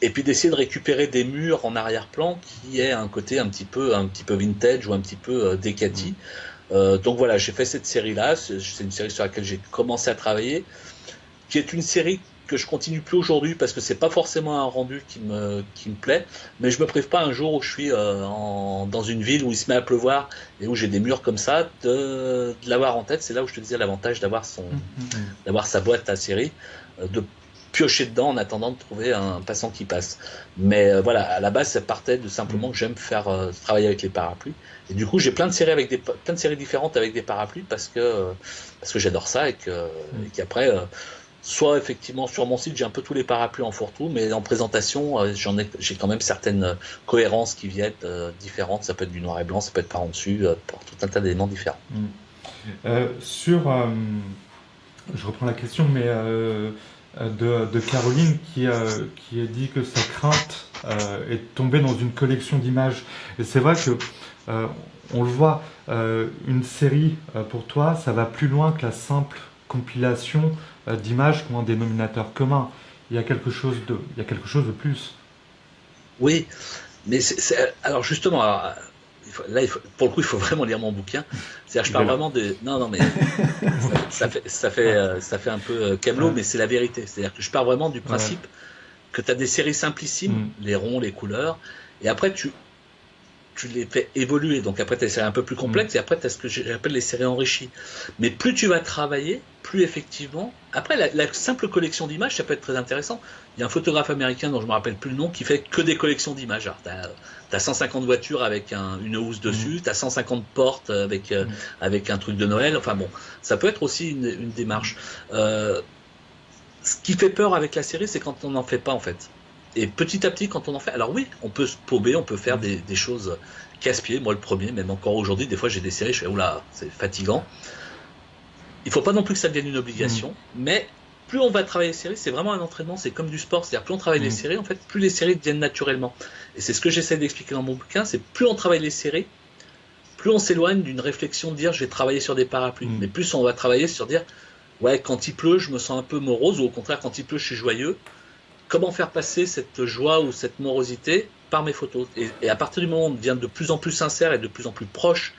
Et puis d'essayer de récupérer des murs en arrière-plan qui aient un côté un petit peu vintage ou un petit peu Decati. Donc voilà, j'ai fait cette série-là. C'est une série sur laquelle j'ai commencé à travailler, qui est une série que je continue plus aujourd'hui parce que c'est pas forcément un rendu qui me plaît, mais je me prive pas un jour où je suis dans une ville où il se met à pleuvoir et où j'ai des murs comme ça de l'avoir en tête. C'est là où je te disais l'avantage d'avoir sa boîte à série, de piocher dedans en attendant de trouver un passant qui passe. Mais voilà, à la base ça partait de simplement que j'aime faire travailler avec les parapluies. Et du coup j'ai plein de séries différentes avec des parapluies parce que j'adore ça et qu'après soit effectivement sur mon site j'ai un peu tous les parapluies en fourre-tout, mais en présentation j'ai quand même certaines cohérences qui viennent différentes. Ça peut être du noir et blanc, ça peut être par en dessus, pour tout un tas d'éléments différents. Je reprends la question, mais de Caroline qui a dit que sa crainte est de tomber dans une collection d'images. Et c'est vrai que on le voit, une série pour toi, ça va plus loin que la simple compilation d'images qui ont un dénominateur commun. Il y a quelque chose de plus. Oui, mais alors justement, pour le coup, il faut vraiment lire mon bouquin. C'est-à-dire, je parle vraiment de. Non, mais ça fait un peu camelot, mais c'est la vérité. C'est-à-dire que je pars vraiment du principe que tu as des séries simplissimes, les ronds, les couleurs, et après tu les fais évoluer. Donc après, tu as des séries un peu plus complexes, et après, tu as ce que j'appelle les séries enrichies. Mais plus tu vas travailler, plus effectivement. Après, la simple collection d'images, ça peut être très intéressant. Il y a un photographe américain dont je me rappelle plus le nom qui fait que des collections d'images. Alors, t'as 150 voitures avec une housse dessus, t'as 150 portes avec un truc de Noël. Enfin bon, ça peut être aussi une démarche. Ce qui fait peur avec la série, c'est quand on n'en fait pas en fait. Et petit à petit, quand on en fait, alors oui, on peut se paumer, on peut faire des choses casse-pieds. Moi, le premier, même encore aujourd'hui, des fois, j'ai des séries, je fais oula, c'est fatigant. Il faut pas non plus que ça devienne une obligation, mais plus on va travailler les séries, c'est vraiment un entraînement, c'est comme du sport, c'est-à-dire plus on travaille les séries, en fait, plus les séries deviennent naturellement. Et c'est ce que j'essaie d'expliquer dans mon bouquin, c'est plus on travaille les séries, plus on s'éloigne d'une réflexion de dire je vais travailler sur des parapluies, mais plus on va travailler sur dire ouais, quand il pleut, je me sens un peu morose, ou au contraire, quand il pleut, je suis joyeux. Comment faire passer cette joie ou cette morosité par mes photos. Et à partir du moment où on devient de plus en plus sincère et de plus en plus proche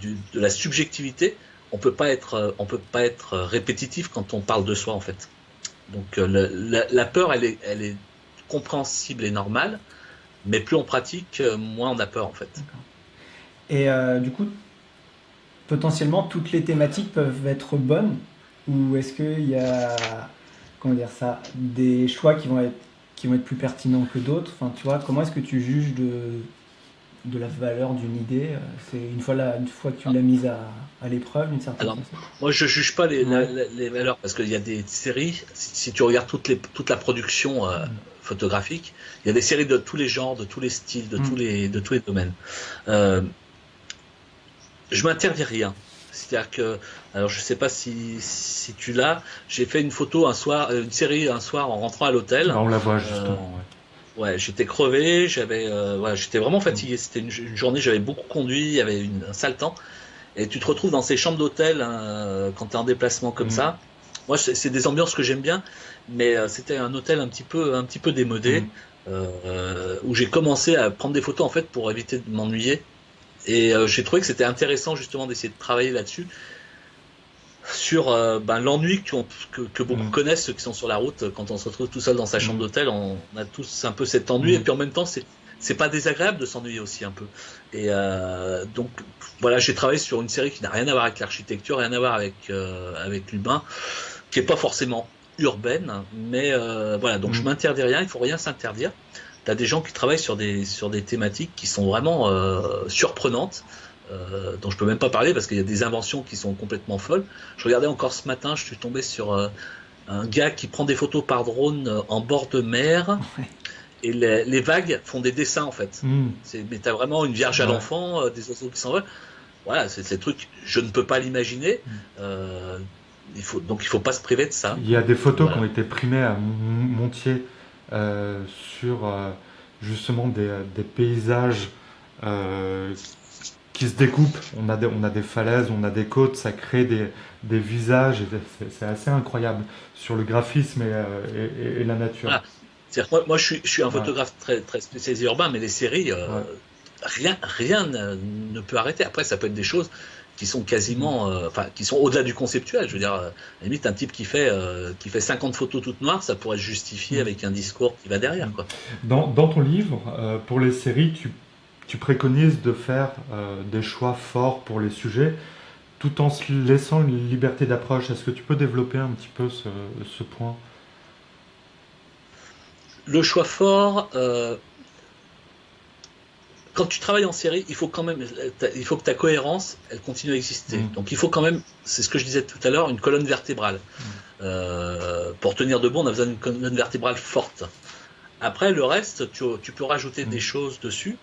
de la subjectivité, on peut pas être répétitif quand on parle de soi en fait. Donc la peur, elle est compréhensible et normale, mais plus on pratique, moins on a peur en fait. Et du coup, potentiellement toutes les thématiques peuvent être bonnes, ou est-ce qu'il y a des choix qui vont être plus pertinents que d'autres? Enfin, tu vois, comment est-ce que tu juges de la valeur d'une idée. C'est une fois que tu l'as mise à l'épreuve, d'une certaine façon. Moi, je juge pas les valeurs parce qu'il y a des séries. Si tu regardes toute la production photographique, il y a des séries de tous les genres, de tous les styles, de tous les domaines. Je m'interdis rien. C'est-à-dire que, alors je sais pas si tu l'as, j'ai fait une série un soir en rentrant à l'hôtel. On la voit justement. Ouais, j'étais crevé, j'étais vraiment fatigué. C'était une journée, j'avais beaucoup conduit, il y avait un sale temps. Et tu te retrouves dans ces chambres d'hôtel quand tu es en déplacement comme ça. Moi, c'est des ambiances que j'aime bien, mais c'était un hôtel un petit peu démodé, où j'ai commencé à prendre des photos en fait pour éviter de m'ennuyer. Et j'ai trouvé que c'était intéressant justement d'essayer de travailler là-dessus, sur l'ennui que beaucoup connaissent, ceux qui sont sur la route. Quand on se retrouve tout seul dans sa chambre d'hôtel, on a tous un peu cet ennui, et puis en même temps c'est pas désagréable de s'ennuyer aussi un peu. Et donc voilà, j'ai travaillé sur une série qui n'a rien à voir avec l'architecture, rien à voir avec l'humain, qui est pas forcément urbaine, mais voilà, donc je m'interdis rien, il faut rien s'interdire. T'as des gens qui travaillent sur des thématiques qui sont vraiment surprenantes, dont je peux même pas parler parce qu'il y a des inventions qui sont complètement folles. Je regardais encore ce matin, je suis tombé sur un gars qui prend des photos par drone en bord de mer, et les vagues font des dessins en fait. Mais t'as vraiment une vierge à l'enfant, des oiseaux qui s'envolent. Voilà, c'est ces trucs, je ne peux pas l'imaginer. Il faut pas se priver de ça. Il y a des photos qui ont été primées à Montier sur justement des paysages qui se découpent. On a des falaises, on a des côtes, ça crée des visages, et c'est assez incroyable sur le graphisme et la nature. Voilà. Moi, je suis un photographe très, très spécialisé urbain, mais les séries, rien ne peut arrêter. Après, ça peut être des choses qui sont quasiment, qui sont au-delà du conceptuel. Je veux dire, à la limite, un type qui fait 50 photos toutes noires, ça pourrait se justifier avec un discours qui va derrière, quoi. Dans ton livre, pour les séries, tu préconises de faire des choix forts pour les sujets, tout en se laissant une liberté d'approche. Est-ce que tu peux développer un petit peu ce point ? Le choix fort, quand tu travailles en série, il faut que ta cohérence, elle continue à exister. Donc il faut quand même, c'est ce que je disais tout à l'heure, une colonne vertébrale. Pour tenir debout, on a besoin d'une colonne vertébrale forte. Après, le reste, tu peux rajouter des choses dessus.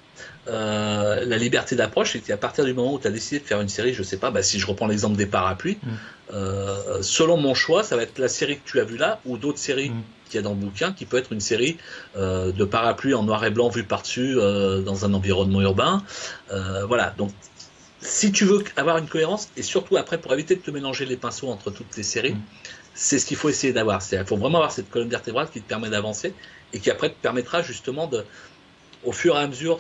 La liberté d'approche, c'est qu'à partir du moment où tu as décidé de faire une série, je sais pas, si je reprends l'exemple des parapluies, selon mon choix, ça va être la série que tu as vue là, ou d'autres séries qu'il y a dans le bouquin, qui peut être une série de parapluies en noir et blanc vue par-dessus dans un environnement urbain. Voilà, donc si tu veux avoir une cohérence, et surtout après, pour éviter de te mélanger les pinceaux entre toutes les séries, c'est ce qu'il faut essayer d'avoir. Il faut vraiment avoir cette colonne vertébrale qui te permet d'avancer, et qui après te permettra justement au fur et à mesure,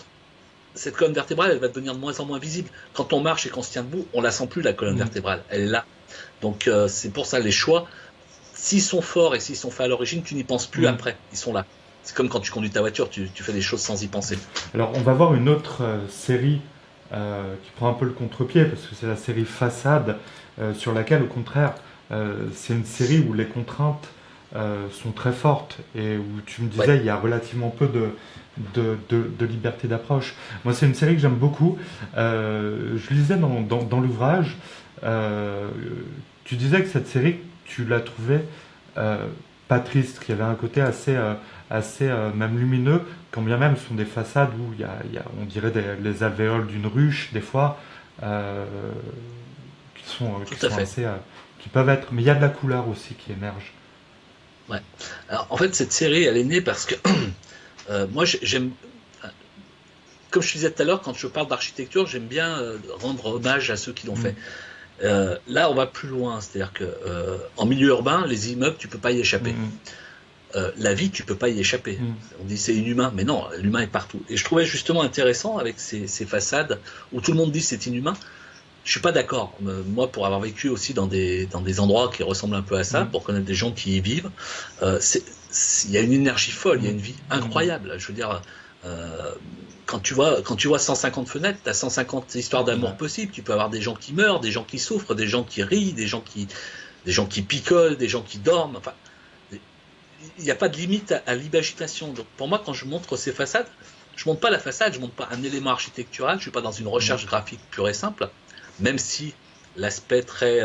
cette colonne vertébrale, elle va devenir de moins en moins visible. Quand on marche et qu'on se tient debout, on la sent plus, la colonne vertébrale. Elle est là. Donc c'est pour ça, les choix, s'ils sont forts et s'ils sont faits à l'origine, tu n'y penses plus après. Ils sont là. C'est comme quand tu conduis ta voiture, tu fais des choses sans y penser. Alors on va voir une autre série qui prend un peu le contre-pied, parce que c'est la série Façade, sur laquelle au contraire, c'est une série où les contraintes sont très fortes, et où tu me disais il y a relativement peu de liberté d'approche. Moi, c'est une série que j'aime beaucoup. Je lisais dans l'ouvrage, tu disais que cette série, tu la trouvais pas triste, qu'il y avait un côté assez même lumineux, quand bien même ce sont des façades où il y a on dirait les alvéoles d'une ruche, des fois, qui sont assez... qui peuvent être... Mais il y a de la couleur aussi qui émerge. Ouais. Alors, en fait, cette série, elle est née parce que moi, j'aime, comme je disais tout à l'heure, quand je parle d'architecture, j'aime bien rendre hommage à ceux qui l'ont fait. Là, on va plus loin, c'est-à-dire que en milieu urbain, les immeubles, tu peux pas y échapper. La vie, tu peux pas y échapper. On dit c'est inhumain, mais non, l'humain est partout. Et je trouvais justement intéressant avec ces façades où tout le monde dit c'est inhumain. Je suis pas d'accord. Moi, pour avoir vécu aussi dans des endroits qui ressemblent un peu à ça, pour connaître des gens qui y vivent, il y a une énergie folle, il y a une vie incroyable. Je veux dire, quand tu vois 150 fenêtres, tu as 150 histoires d'amour possibles. Tu peux avoir des gens qui meurent, des gens qui souffrent, des gens qui rient, des gens qui picolent, des gens qui dorment. Enfin, il n'y a pas de limite à l'imagination. Donc pour moi, quand je montre ces façades, Je monte pas la façade, je monte pas un élément architectural, je suis pas dans une recherche graphique pure et simple, même si l'aspect très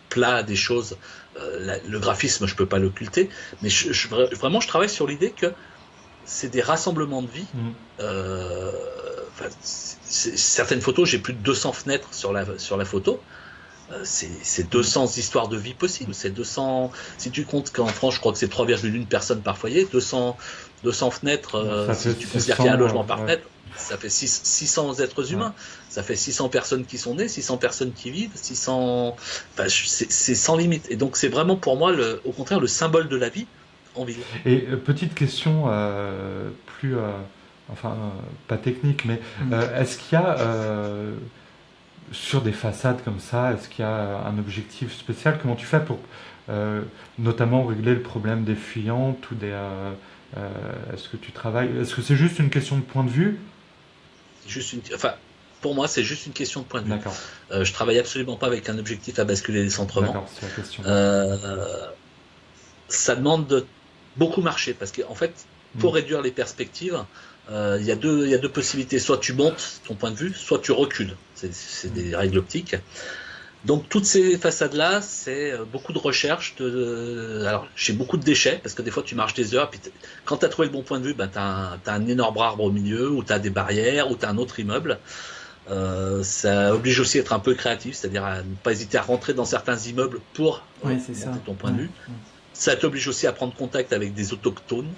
plat des choses, le graphisme, je peux pas l'occulter, mais vraiment, je travaille sur l'idée que c'est des rassemblements de vie. Certaines photos, j'ai plus de 200 fenêtres sur la photo. C'est 200 histoires de vie possibles. C'est 200. Si tu comptes qu'en France, je crois que c'est 3,1 personnes par foyer, 200 fenêtres. Si tu considères qu'il y a un logement par fenêtre, ça fait 600 êtres humains. Ça fait 600 personnes qui sont nées, 600 personnes qui vivent, 600. Enfin, c'est sans limite. Et donc, c'est vraiment pour moi, au contraire, le symbole de la vie en ville. Et petite question plus, pas technique, mais est-ce qu'il y a sur des façades comme ça, est-ce qu'il y a un objectif spécial? Comment tu fais pour notamment régler le problème des fuyantes ou des est-ce que tu travailles? Est-ce que c'est juste une question de point de vue? Pour moi, c'est juste une question de point de vue. D'accord. Je travaille absolument pas avec un objectif à basculer les centrements. D'accord, c'est la question. Ça demande de beaucoup marcher parce qu'en fait, pour réduire les perspectives, il y a deux possibilités. Soit tu montes ton point de vue, soit tu recules. C'est des règles optiques. Donc toutes ces façades-là, c'est beaucoup de recherche. Alors j'ai beaucoup de déchets parce que des fois tu marches des heures. Puis quand tu as trouvé le bon point de vue, ben, tu as un énorme arbre au milieu, ou tu as des barrières, ou tu as un autre immeuble. Ça oblige aussi à être un peu créatif, c'est-à-dire à ne pas hésiter à rentrer dans certains immeubles pour monter ton point de vue. Ça t'oblige aussi à prendre contact avec des autochtones.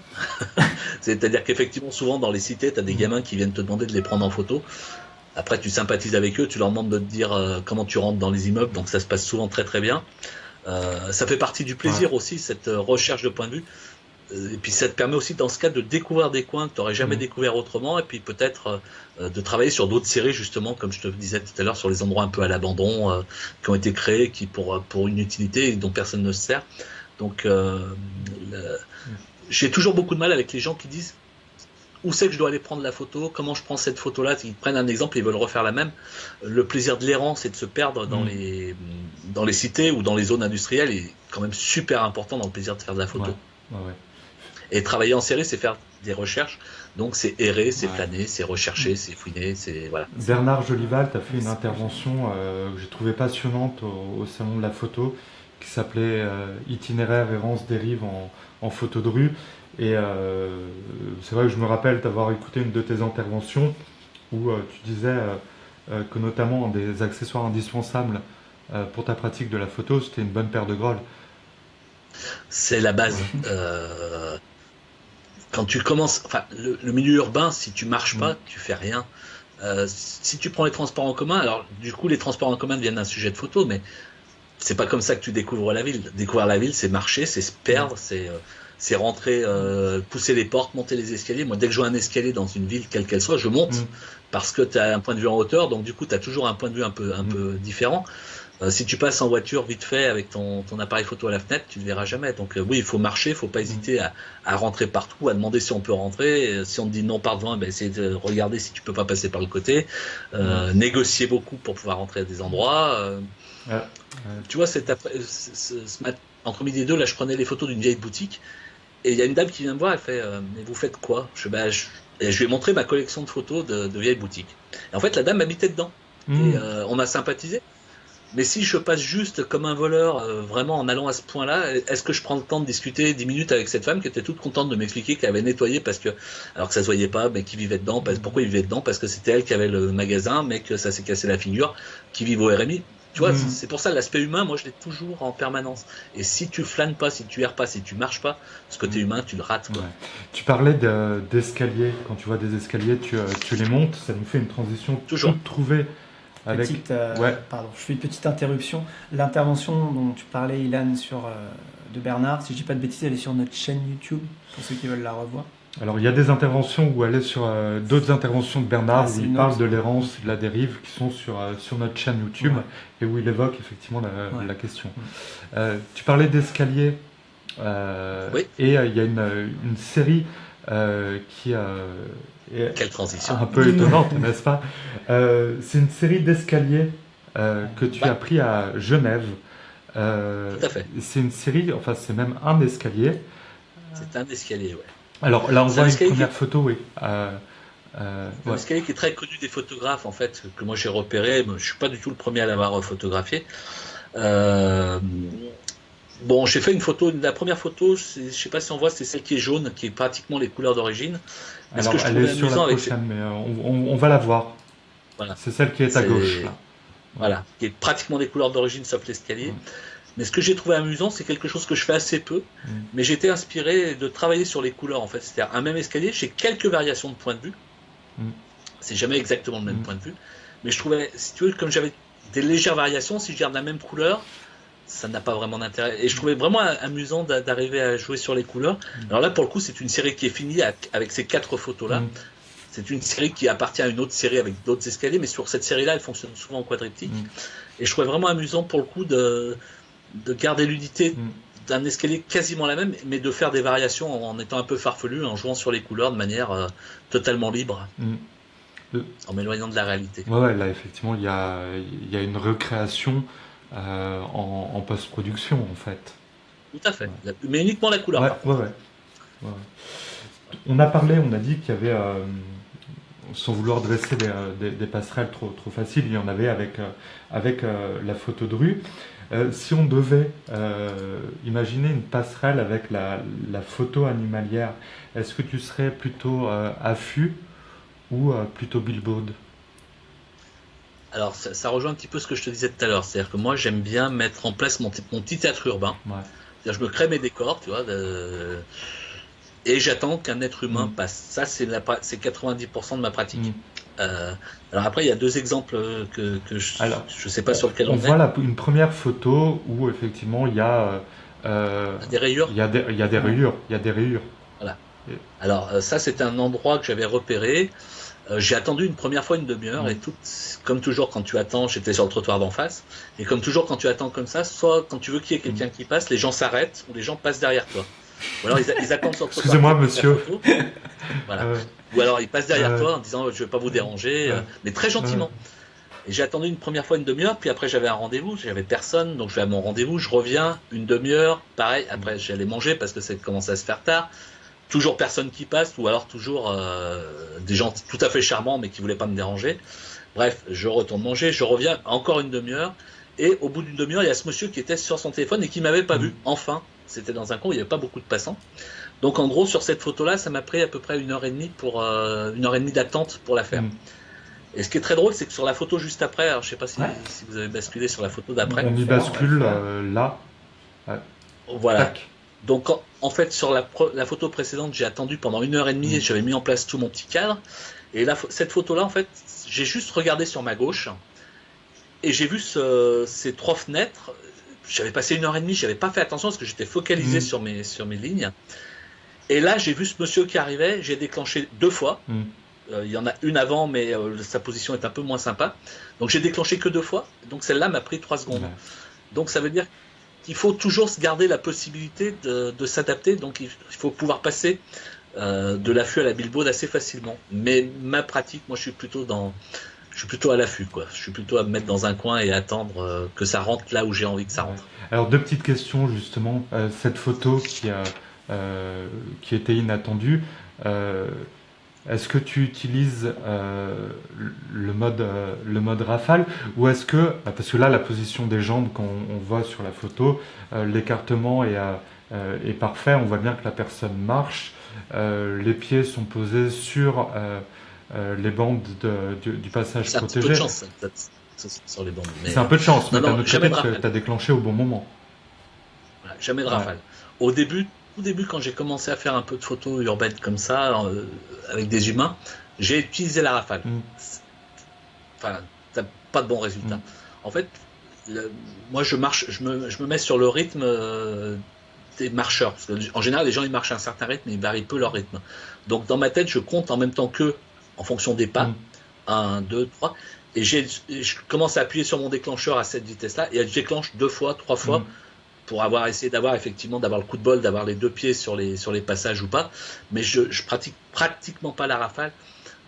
C'est-à-dire qu'effectivement, souvent dans les cités, tu as des gamins qui viennent te demander de les prendre en photo. Après, tu sympathises avec eux, tu leur demandes de te dire comment tu rentres dans les immeubles, donc ça se passe souvent très très bien. Ça fait partie du plaisir aussi, cette recherche de point de vue. Et puis ça te permet aussi dans ce cas de découvrir des coins que tu n'aurais jamais découvert autrement, et puis peut-être de travailler sur d'autres séries justement, comme je te disais tout à l'heure, sur les endroits un peu à l'abandon, qui ont été créés, qui pour une utilité et dont personne ne se sert. Donc j'ai toujours beaucoup de mal avec les gens qui disent où c'est que je dois aller prendre la photo, comment je prends cette photo-là, ils prennent un exemple et ils veulent refaire la même. Le plaisir de l'errance et de se perdre dans les cités ou dans les zones industrielles est quand même super important dans le plaisir de faire de la photo. Ouais. Et travailler en série, c'est faire des recherches, donc c'est errer, c'est planer, c'est rechercher, c'est fouiner, c'est voilà. Bernard Jolival, tu as fait une intervention que j'ai trouvée passionnante au Salon de la Photo, qui s'appelait Itinéraire, errance, dérive en photo de rue. Et c'est vrai que je me rappelle t'avoir écouté une de tes interventions où tu disais que notamment un des accessoires indispensables pour ta pratique de la photo, c'était une bonne paire de grolles. C'est la base. Quand tu commences, le milieu urbain, si tu marches pas, tu fais rien. Si tu prends les transports en commun, alors du coup les transports en commun deviennent un sujet de photo, mais c'est pas comme ça que tu découvres la ville. Découvrir la ville, c'est marcher, c'est se perdre, c'est rentrer, pousser les portes, monter les escaliers. Moi, dès que je vois un escalier dans une ville, quelle qu'elle soit, je monte parce que tu as un point de vue en hauteur, donc du coup, tu as toujours un point de vue un peu différent. Si tu passes en voiture vite fait avec ton appareil photo à la fenêtre, tu ne le verras jamais. Donc oui, il faut marcher, il faut pas hésiter à rentrer partout, à demander si on peut rentrer. Et si on te dit non par devant, essayer de regarder si tu peux pas passer par le côté. Négocier beaucoup pour pouvoir rentrer à des endroits. Tu vois, ce matin, entre midi et deux, là, je prenais les photos d'une vieille boutique. Et il y a une dame qui vient me voir, elle fait mais vous faites quoi? Je lui ai montré ma collection de photos de vieilles boutiques. Et en fait, la dame habitait dedans. Et on a sympathisé. Mais si je passe juste comme un voleur, vraiment en allant à ce point-là, est-ce que je prends le temps de discuter 10 minutes avec cette femme qui était toute contente de m'expliquer qu'elle avait nettoyé alors que ça se voyait pas, mais qui vivait dedans, pourquoi il vivait dedans? Parce que c'était elle qui avait le magasin, mais que ça s'est cassé la figure, qui vit au RMI. Tu vois, c'est pour ça l'aspect humain, moi je l'ai toujours en permanence. Et si tu flânes pas, si tu erres pas, si tu marches pas, ce côté humain, tu le rates, quoi. Tu parlais d'escaliers, quand tu vois des escaliers, tu les montes, ça nous fait une transition toujours toute trouvée. Pardon, je fais une petite interruption. L'intervention dont tu parlais, Ilan, de Bernard, si je dis pas de bêtises, elle est sur notre chaîne YouTube, pour ceux qui veulent la revoir. Alors il y a des interventions où elle est sur d'autres interventions de Bernard où il parle de l'errance et de la dérive qui sont sur notre chaîne YouTube et où il évoque effectivement la question. Tu parlais d'escalier et il y a une série qui quelle transition un peu étonnante, n'est-ce pas? C'est une série d'escaliers que tu as pris à Genève. Tout à fait. C'est une série, enfin c'est même un escalier. C'est un escalier, ouais. Alors là, on C'est voit un une escalier première photo, oui. un Ouais. escalier qui est très connu des photographes, en fait, que moi j'ai repéré. Je suis pas du tout le premier à l'avoir photographié. Euh, bon, j'ai fait une photo. La première photo, je sais pas si on voit, c'est celle qui est jaune, qui est pratiquement les couleurs d'origine. Mais ce que Alors, je elle est trouvais sur la amusant avec prochaine, mais on va la voir. voilà, C'est celle qui est à gauche, c'est là. Ouais. voilà, qui est pratiquement des couleurs d'origine sauf l'escalier. Ouais. Mais ce que j'ai trouvé amusant, c'est quelque chose que je fais assez peu, Mm. mais j'ai été inspiré de travailler sur les couleurs en fait. C'est-à-dire un même escalier, j'ai quelques variations de point de vue. Mm. C'est jamais exactement le même Mm. point de vue, mais je trouvais, si tu veux, comme j'avais des légères variations, si je garde la même couleur, ça n'a pas vraiment d'intérêt. Et je trouvais vraiment amusant d'arriver à jouer sur les couleurs. Alors là, pour le coup, c'est une série qui est finie avec ces 4 photos-là. Mm. C'est une série qui appartient à une autre série avec d'autres escaliers, mais sur cette série-là, elle fonctionne souvent en quadriptyque. Mm. Et je trouvais vraiment amusant pour le coup de garder l'unité Mm. d'un escalier quasiment la même, mais de faire des variations en étant un peu farfelu, en jouant sur les couleurs de manière totalement libre, Mm. Le- en m'éloignant de la réalité. Ouais, là, effectivement, il y a une recréation en post-production, en fait. Tout à fait. Mais uniquement la couleur. Ouais, Par ouais, contre. ouais. Ouais. On a parlé, on a dit qu'il y avait, sans vouloir dresser des passerelles trop faciles, il y en avait avec la photo de rue. Si on devait imaginer une passerelle avec la photo animalière, est-ce que tu serais plutôt affût ou plutôt billboard? Alors ça rejoint un petit peu ce que je te disais tout à l'heure. C'est-à-dire que moi j'aime bien mettre en place mon petit théâtre urbain. Ouais. C'est-à-dire je me crée mes décors, tu vois, et j'attends qu'un être humain Mm. passe. Ça c'est 90% de ma pratique. Mm. Alors après il y a 2 exemples que Alors, je sais pas sur lequel on on voit est. une première photo où effectivement il y a, Des rayures. il y a des rayures, il y a des rayures. Voilà. Et- Alors ça c'est un endroit que j'avais repéré. J'ai attendu une première fois une demi-heure et comme toujours quand tu attends, j'étais sur le trottoir d'en face et comme toujours quand tu attends comme ça, soit quand tu veux qu'il y ait quelqu'un qui passe, les gens s'arrêtent ou les gens passent derrière toi. Ou alors ils attendent sur le trottoir. Excusez-moi, pour faire monsieur. photo. Voilà. Euh, Ou alors ils passent derrière Euh, toi en disant je vais pas vous déranger, euh, mais très gentiment. Et j'ai attendu une première fois une demi-heure, puis après j'avais un rendez-vous, j'avais personne, donc je vais à mon rendez-vous, je reviens une demi-heure, pareil, après j'allais manger parce que ça commençait à se faire tard. Toujours personne qui passe, ou alors toujours des gens tout à fait charmants mais qui voulaient pas me déranger. Bref, je retourne manger, je reviens encore une demi-heure, et au bout d'une demi-heure, il y a ce monsieur qui était sur son téléphone et qui m'avait pas vu. Enfin, c'était dans un coin où il n'y avait pas beaucoup de passants. Donc en gros, sur cette photo-là, ça m'a pris à peu près 1h30 pour 1h30 d'attente pour la faire. Mm. Et ce qui est très drôle, c'est que sur la photo juste après, alors je sais pas si, Ouais. si vous avez basculé sur la photo d'après. On y faire, bascule on va le là. Voilà. Tac. Donc en fait, sur la photo précédente, j'ai attendu pendant 1h30 et j'avais mis en place tout mon petit cadre. Et là, cette photo-là, en fait, j'ai juste regardé sur ma gauche et j'ai vu ces 3 fenêtres. J'avais passé 1h30, j'avais pas fait attention parce que j'étais focalisé sur mes lignes. Et là, j'ai vu ce monsieur qui arrivait, j'ai déclenché 2 fois. Mm. Il y en a une avant, mais sa position est un peu moins sympa. Donc j'ai déclenché que 2 fois. Donc celle-là m'a pris 3 secondes. Ouais. Donc ça veut dire qu'il faut toujours se garder la possibilité de s'adapter. Donc il faut pouvoir passer de l'affût à la billboard assez facilement. Mais ma pratique, moi je suis plutôt à l'affût, quoi. Je suis plutôt à me mettre dans un coin et attendre que ça rentre là où j'ai envie que ça rentre. Alors, 2 petites questions justement. Cette photo qui était inattendue, est-ce que tu utilises le mode rafale ou est-ce que, parce que là la position des jambes qu'on voit sur la photo, l'écartement est parfait, on voit bien que la personne marche, les pieds sont posés sur les bandes du passage C'est un petit protégé. peu de chance ça, sur les bandes. Mais C'est un peu de chance, mais non, d'un autre jamais côté, de rafale. tu as déclenché au bon moment. Voilà, jamais de Ouais. rafale. Au début, quand j'ai commencé à faire un peu de photos urbaines comme ça, avec des humains, j'ai utilisé la rafale. Mm. Enfin, t'as pas de bons résultats. Mm. En fait, moi je marche, je me mets sur le rythme des marcheurs. Parce que, en général, les gens ils marchent à un certain rythme, ils varient peu leur rythme. Donc dans ma tête, je compte en même temps qu'eux, en fonction des pas. Mm. 1, 2, 3. Et je commence à appuyer sur mon déclencheur à cette vitesse-là, et je déclenche 2 fois, 3 fois. Mm. Pour essayer d'avoir le coup de bol, d'avoir les 2 pieds sur les passages ou pas, mais je pratique pratiquement pas la rafale.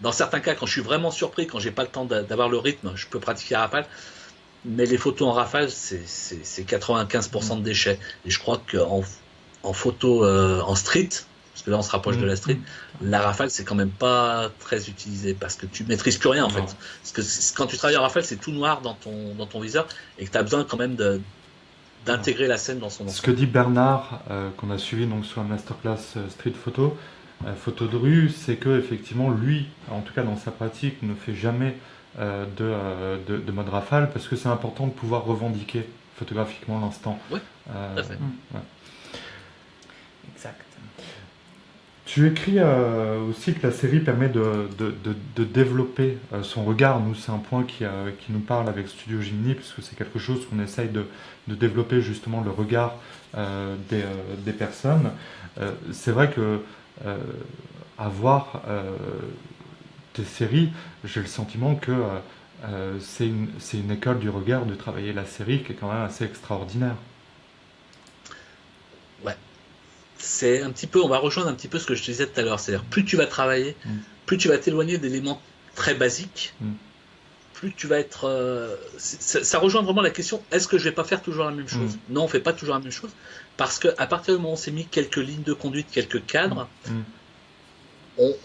Dans certains cas, quand je suis vraiment surpris, quand j'ai pas le temps d'avoir le rythme, je peux pratiquer la rafale, mais les photos en rafale, c'est 95% de déchets. Et je crois qu'en photo en street, parce que là on se rapproche de la street, la rafale c'est quand même pas très utilisé parce que tu maîtrises plus rien en fait. Parce que quand tu travailles en rafale, c'est tout noir dans ton viseur et que tu as besoin quand même d'intégrer la scène dans son ensemble. Ce que dit Bernard, qu'on a suivi donc sur la masterclass street photo, photo de rue, c'est que effectivement lui, en tout cas dans sa pratique, ne fait jamais de mode rafale parce que c'est important de pouvoir revendiquer photographiquement l'instant. Oui, tout à fait. Ouais. Exact. Tu écris aussi que la série permet de développer son regard. Nous, c'est un point qui nous parle avec Studio Gimini, puisque c'est quelque chose qu'on essaye de développer justement le regard des personnes. C'est vrai que avoir tes séries, j'ai le sentiment que c'est une école du regard de travailler la série qui est quand même assez extraordinaire. Ouais. C'est un petit peu, on va rejoindre un petit peu ce que je te disais tout à l'heure, c'est-à-dire plus tu vas travailler, plus tu vas t'éloigner d'éléments très basiques, plus tu vas être... ça rejoint vraiment la question, est-ce que je vais pas faire toujours la même chose? Non, on fait pas toujours la même chose, parce qu'à partir du moment où on s'est mis quelques lignes de conduite, quelques cadres,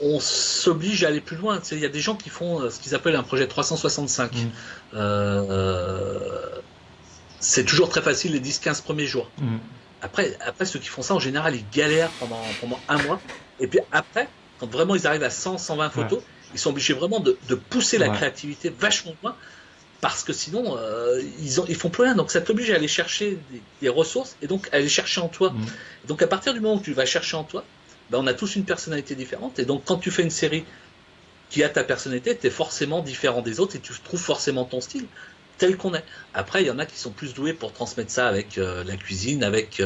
on s'oblige à aller plus loin. Tu sais, il y a des gens qui font ce qu'ils appellent un projet 365. C'est toujours très facile les 10-15 premiers jours. Après, ceux qui font ça, en général, ils galèrent pendant un mois. Et puis après, quand vraiment ils arrivent à 100-120 photos, ils sont obligés vraiment de pousser la créativité vachement loin, parce que sinon, ils font plus rien. Donc ça t'oblige à aller chercher des ressources, et donc à aller chercher en toi. Donc à partir du moment où tu vas chercher en toi, ben, on a tous une personnalité différente. Et donc quand tu fais une série qui a ta personnalité, tu es forcément différent des autres, et tu trouves forcément ton style tel qu'on est. Après, il y en a qui sont plus doués pour transmettre ça avec la cuisine, avec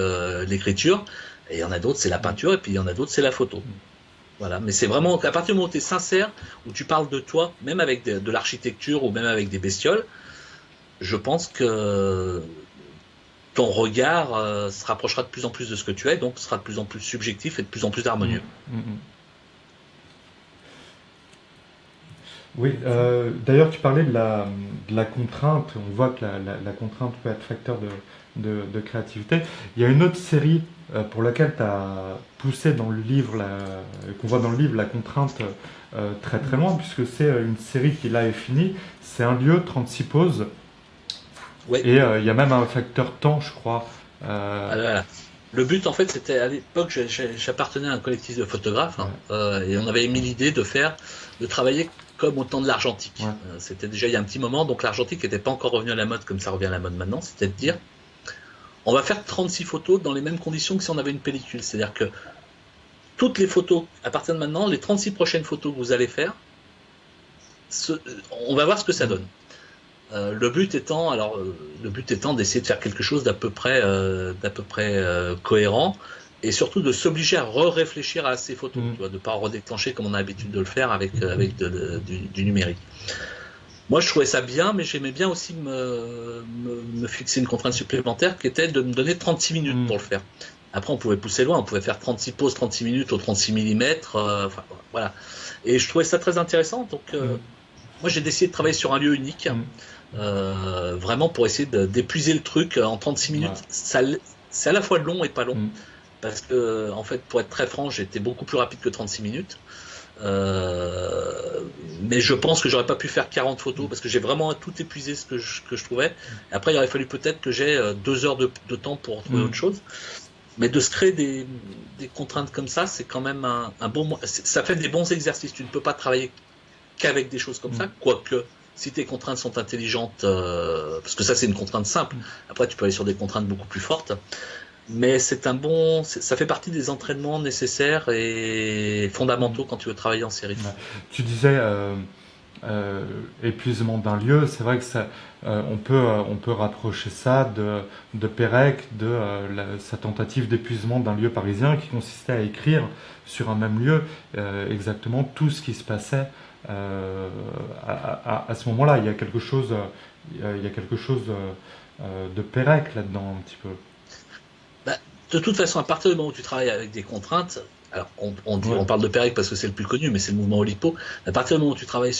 l'écriture, et il y en a d'autres, c'est la peinture, et puis il y en a d'autres, c'est la photo. Voilà, mais c'est vraiment, à partir du moment où tu es sincère, où tu parles de toi, même avec de l'architecture, ou même avec des bestioles, je pense que ton regard se rapprochera de plus en plus de ce que tu es, donc sera de plus en plus subjectif et de plus en plus harmonieux. Oui, d'ailleurs tu parlais de la contrainte, on voit que la contrainte peut être facteur de créativité. Il y a une autre série pour laquelle tu as poussé dans le livre, qu'on voit dans le livre, la contrainte très très loin, puisque c'est une série qui là est finie, c'est Un lieu, 36 poses, et il y a même un facteur temps, je crois. Voilà. Le but, en fait, c'était à l'époque, j'appartenais à un collectif de photographes, et on avait mis l'idée de travailler comme au temps de l'argentique. C'était déjà il y a un petit moment, donc l'argentique n'était pas encore revenu à la mode comme ça revient à la mode maintenant, c'était de dire, on va faire 36 photos dans les mêmes conditions que si on avait une pellicule. C'est-à-dire que toutes les photos, à partir de maintenant, les 36 prochaines photos que vous allez faire, on va voir ce que ça donne. Le but étant d'essayer de faire quelque chose d'à peu près cohérent, et surtout de s'obliger à réfléchir à ces photos, tu vois, de ne pas redéclencher comme on a l'habitude de le faire avec du numérique. Moi, je trouvais ça bien, mais j'aimais bien aussi me fixer une contrainte supplémentaire qui était de me donner 36 minutes pour le faire. Après, on pouvait pousser loin, on pouvait faire 36 poses, 36 minutes au 36 mm, enfin, voilà. Et je trouvais ça très intéressant, donc moi j'ai décidé de travailler sur un lieu unique, vraiment pour essayer d'épuiser le truc en 36 minutes. C'est à la fois long et pas long, parce que, en fait, pour être très franc, j'étais beaucoup plus rapide que 36 minutes. Mais je pense que j'aurais pas pu faire 40 photos parce que j'ai vraiment tout épuisé ce que je trouvais. Et après, il aurait fallu peut-être que j'ai 2 heures de temps pour trouver autre chose. Mais de se créer des contraintes comme ça, c'est quand même un bon... Ça fait des bons exercices. Tu ne peux pas travailler qu'avec des choses comme ça, quoique si tes contraintes sont intelligentes, parce que ça c'est une contrainte simple. Après, tu peux aller sur des contraintes beaucoup plus fortes. Mais ça fait partie des entraînements nécessaires et fondamentaux quand tu veux travailler en série. Tu disais épuisement d'un lieu, c'est vrai que ça, on peut rapprocher ça de Pérec, sa tentative d'épuisement d'un lieu parisien qui consistait à écrire sur un même lieu exactement tout ce qui se passait à ce moment-là. Il y a quelque chose de Pérec là-dedans un petit peu. De toute façon, à partir du moment où tu travailles avec des contraintes, alors on parle de Pérec parce que c'est le plus connu, mais c'est le mouvement Oulipo. À partir du moment où tu travailles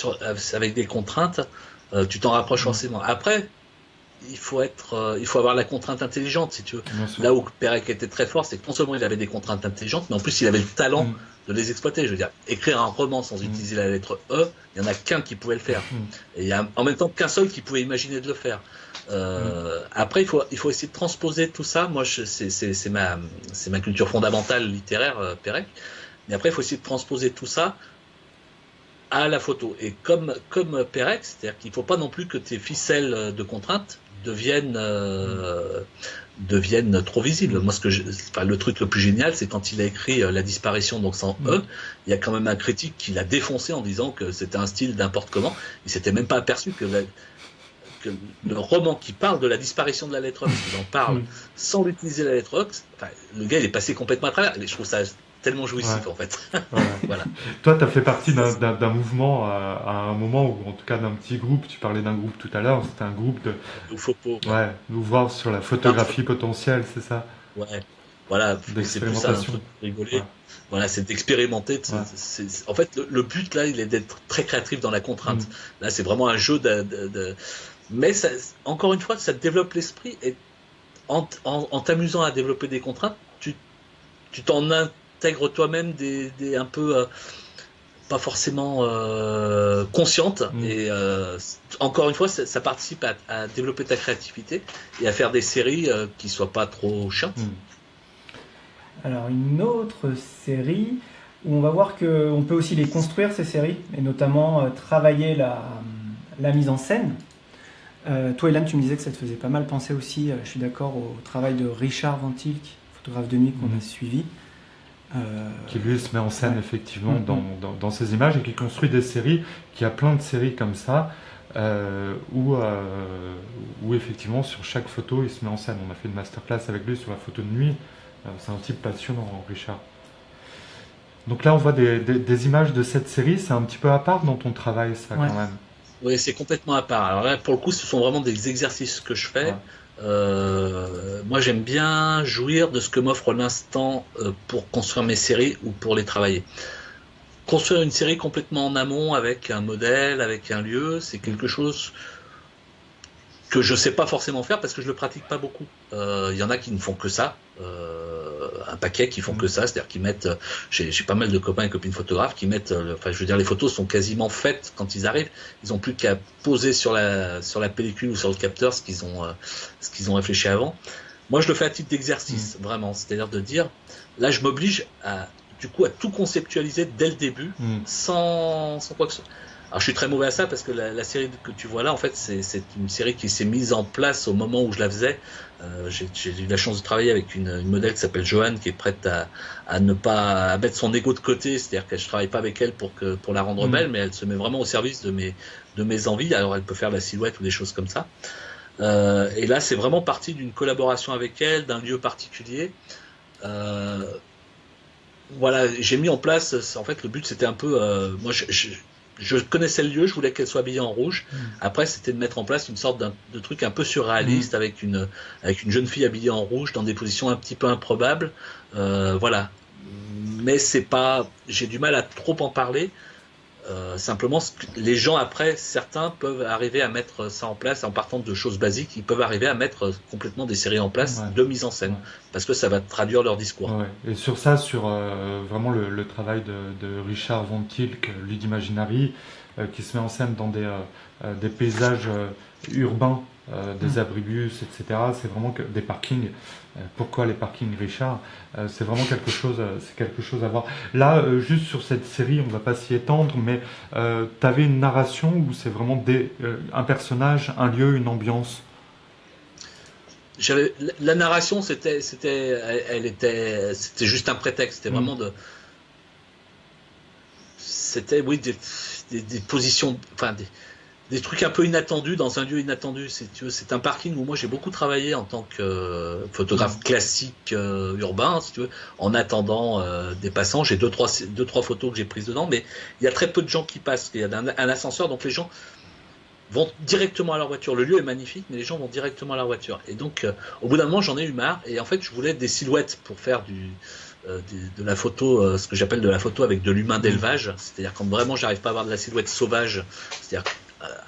avec des contraintes, tu t'en rapproches forcément. Après, il faut avoir la contrainte intelligente, si tu veux. Là où Perec était très fort, c'est que non seulement il avait des contraintes intelligentes, mais en plus il avait le talent de les exploiter. Je veux dire, écrire un roman sans utiliser la lettre E, il y en a qu'un qui pouvait le faire. Et il y a en même temps qu'un seul qui pouvait imaginer de le faire. Après, il faut essayer de transposer tout ça. Moi, c'est ma culture fondamentale littéraire, Perec. Mais après, il faut essayer de transposer tout ça à la photo. Et comme Perec, c'est-à-dire qu'il ne faut pas non plus que tes ficelles de contraintes deviennent trop visibles. Moi, le truc le plus génial, c'est quand il a écrit La disparition, donc sans E, il y a quand même un critique qui l'a défoncé en disant que c'était un style n'importe comment. Il s'était même pas aperçu que le roman qui parle de la disparition de la lettre Ox, il en parle sans utiliser la lettre Ox, le gars, il est passé complètement à travers. Et je trouve ça tellement jouissif, en fait. Voilà. Toi, tu as fait partie d'un mouvement à un moment, ou en tout cas d'un petit groupe. Tu parlais d'un groupe tout à l'heure. C'était un groupe de d'ouvrir sur la photographie potentielle, c'est ça? Ouais. Voilà. C'est plus ça, un truc rigoler. Ouais. Voilà, c'est d'expérimenter. En fait, le but, là, il est d'être très créatif dans la contrainte. Là, c'est vraiment un jeu mais ça, encore une fois, ça te développe l'esprit, et en t'amusant à développer des contraintes, tu t'en intègres toi-même des un peu pas forcément conscientes, et encore une fois, ça participe à développer ta créativité et à faire des séries qui soient pas trop chiantes. Alors, une autre série où on va voir qu'on peut aussi les construire, ces séries, et notamment travailler la mise en scène. Toi, Ilan, tu me disais que ça te faisait pas mal penser aussi, je suis d'accord, au travail de Richard Van Tilk, photographe de nuit qu'on a suivi. Qui lui se met en scène effectivement dans ses images, et qui construit des séries, qui a plein de séries comme ça, où effectivement sur chaque photo il se met en scène. On a fait une masterclass avec lui sur la photo de nuit. C'est un type passionnant, Richard. Donc là on voit des images de cette série. C'est un petit peu à part dans ton travail, ça, quand même. Oui, c'est complètement à part. Alors là, pour le coup, ce sont vraiment des exercices que je fais. Moi, j'aime bien jouir de ce que m'offre l'instant pour construire mes séries ou pour les travailler. Construire une série complètement en amont, avec un modèle, avec un lieu, c'est quelque chose que je sais pas forcément faire parce que je le pratique pas beaucoup. Il y en a qui ne font que ça, un paquet qui font que ça, c'est-à-dire qu'ils mettent, j'ai pas mal de copains et copines photographes qui mettent, enfin je veux dire, les photos sont quasiment faites quand ils arrivent, ils ont plus qu'à poser sur la pellicule ou sur le capteur ce qu'ils ont réfléchi avant. Moi je le fais à titre d'exercice, vraiment, c'est-à-dire de dire, là je m'oblige à tout conceptualiser dès le début, sans quoi que ce soit. Alors je suis très mauvais à ça parce que la série que tu vois là, en fait, c'est une série qui s'est mise en place au moment où je la faisais. J'ai eu la chance de travailler avec une modèle qui s'appelle Joanne, qui est prête à ne pas mettre son ego de côté, c'est-à-dire que je travaille pas avec elle pour la rendre belle, mais elle se met vraiment au service de mes envies. Alors elle peut faire la silhouette ou des choses comme ça. Et là, c'est vraiment parti d'une collaboration avec elle, d'un lieu particulier. Voilà, j'ai mis en place. En fait, le but c'était un peu, moi, je connaissais le lieu, je voulais qu'elle soit habillée en rouge. Après, c'était de mettre en place une sorte de truc un peu surréaliste avec une jeune fille habillée en rouge dans des positions un petit peu improbables. Voilà. Mais c'est pas, j'ai du mal à trop en parler. Simplement, les gens après, certains peuvent arriver à mettre ça en place en partant de choses basiques. Ils peuvent arriver à mettre complètement des séries en place de mise en scène parce que ça va traduire leur discours. Et sur ça, sur vraiment le travail de Richard Van Tilk, Lud Imaginary, qui se met en scène dans des paysages urbains, des abribus, etc. C'est vraiment des parkings. Pourquoi les parkings, Richard? C'est vraiment quelque chose à voir. Là, juste sur cette série, on ne va pas s'y étendre, mais tu avais une narration où c'est vraiment un personnage, un lieu, une ambiance. La narration, c'était juste un prétexte. C'était vraiment c'était des positions, enfin des trucs un peu inattendus dans un lieu inattendu. C'est un parking où moi j'ai beaucoup travaillé en tant que photographe classique urbain, si tu veux, en attendant des passants. J'ai deux trois photos que j'ai prises dedans, mais il y a très peu de gens qui passent. Il y a un ascenseur, donc les gens vont directement à leur voiture. Le lieu est magnifique, mais les gens vont directement à leur voiture. Et donc, au bout d'un moment, j'en ai eu marre. Et en fait, je voulais des silhouettes pour faire de la photo, ce que j'appelle de la photo avec de l'humain d'élevage. C'est-à-dire quand vraiment j'arrive pas à avoir de la silhouette sauvage, c'est-à-dire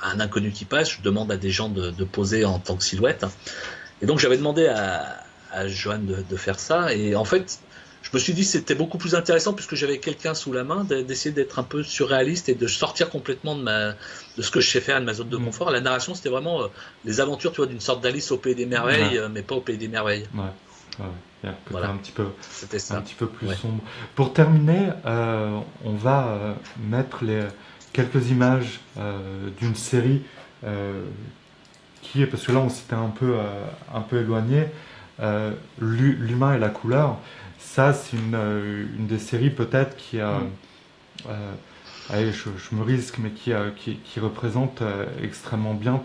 un inconnu qui passe, je demande à des gens de poser en tant que silhouette. Et donc j'avais demandé à Johan de faire ça, et en fait je me suis dit que c'était beaucoup plus intéressant puisque j'avais quelqu'un sous la main, d'essayer d'être un peu surréaliste et de sortir complètement de ce que je sais faire, de ma zone de confort. La narration, c'était vraiment les aventures, tu vois, d'une sorte d'Alice au Pays des Merveilles, mais pas au Pays des Merveilles. Voilà. Un petit peu plus Ouais. sombre. Pour terminer, on va mettre quelques images d'une série qui est, parce que là on s'était un peu éloigné, L'humain et la couleur. Ça, c'est une des séries peut-être qui a, allez, je me risque, mais qui représente extrêmement bien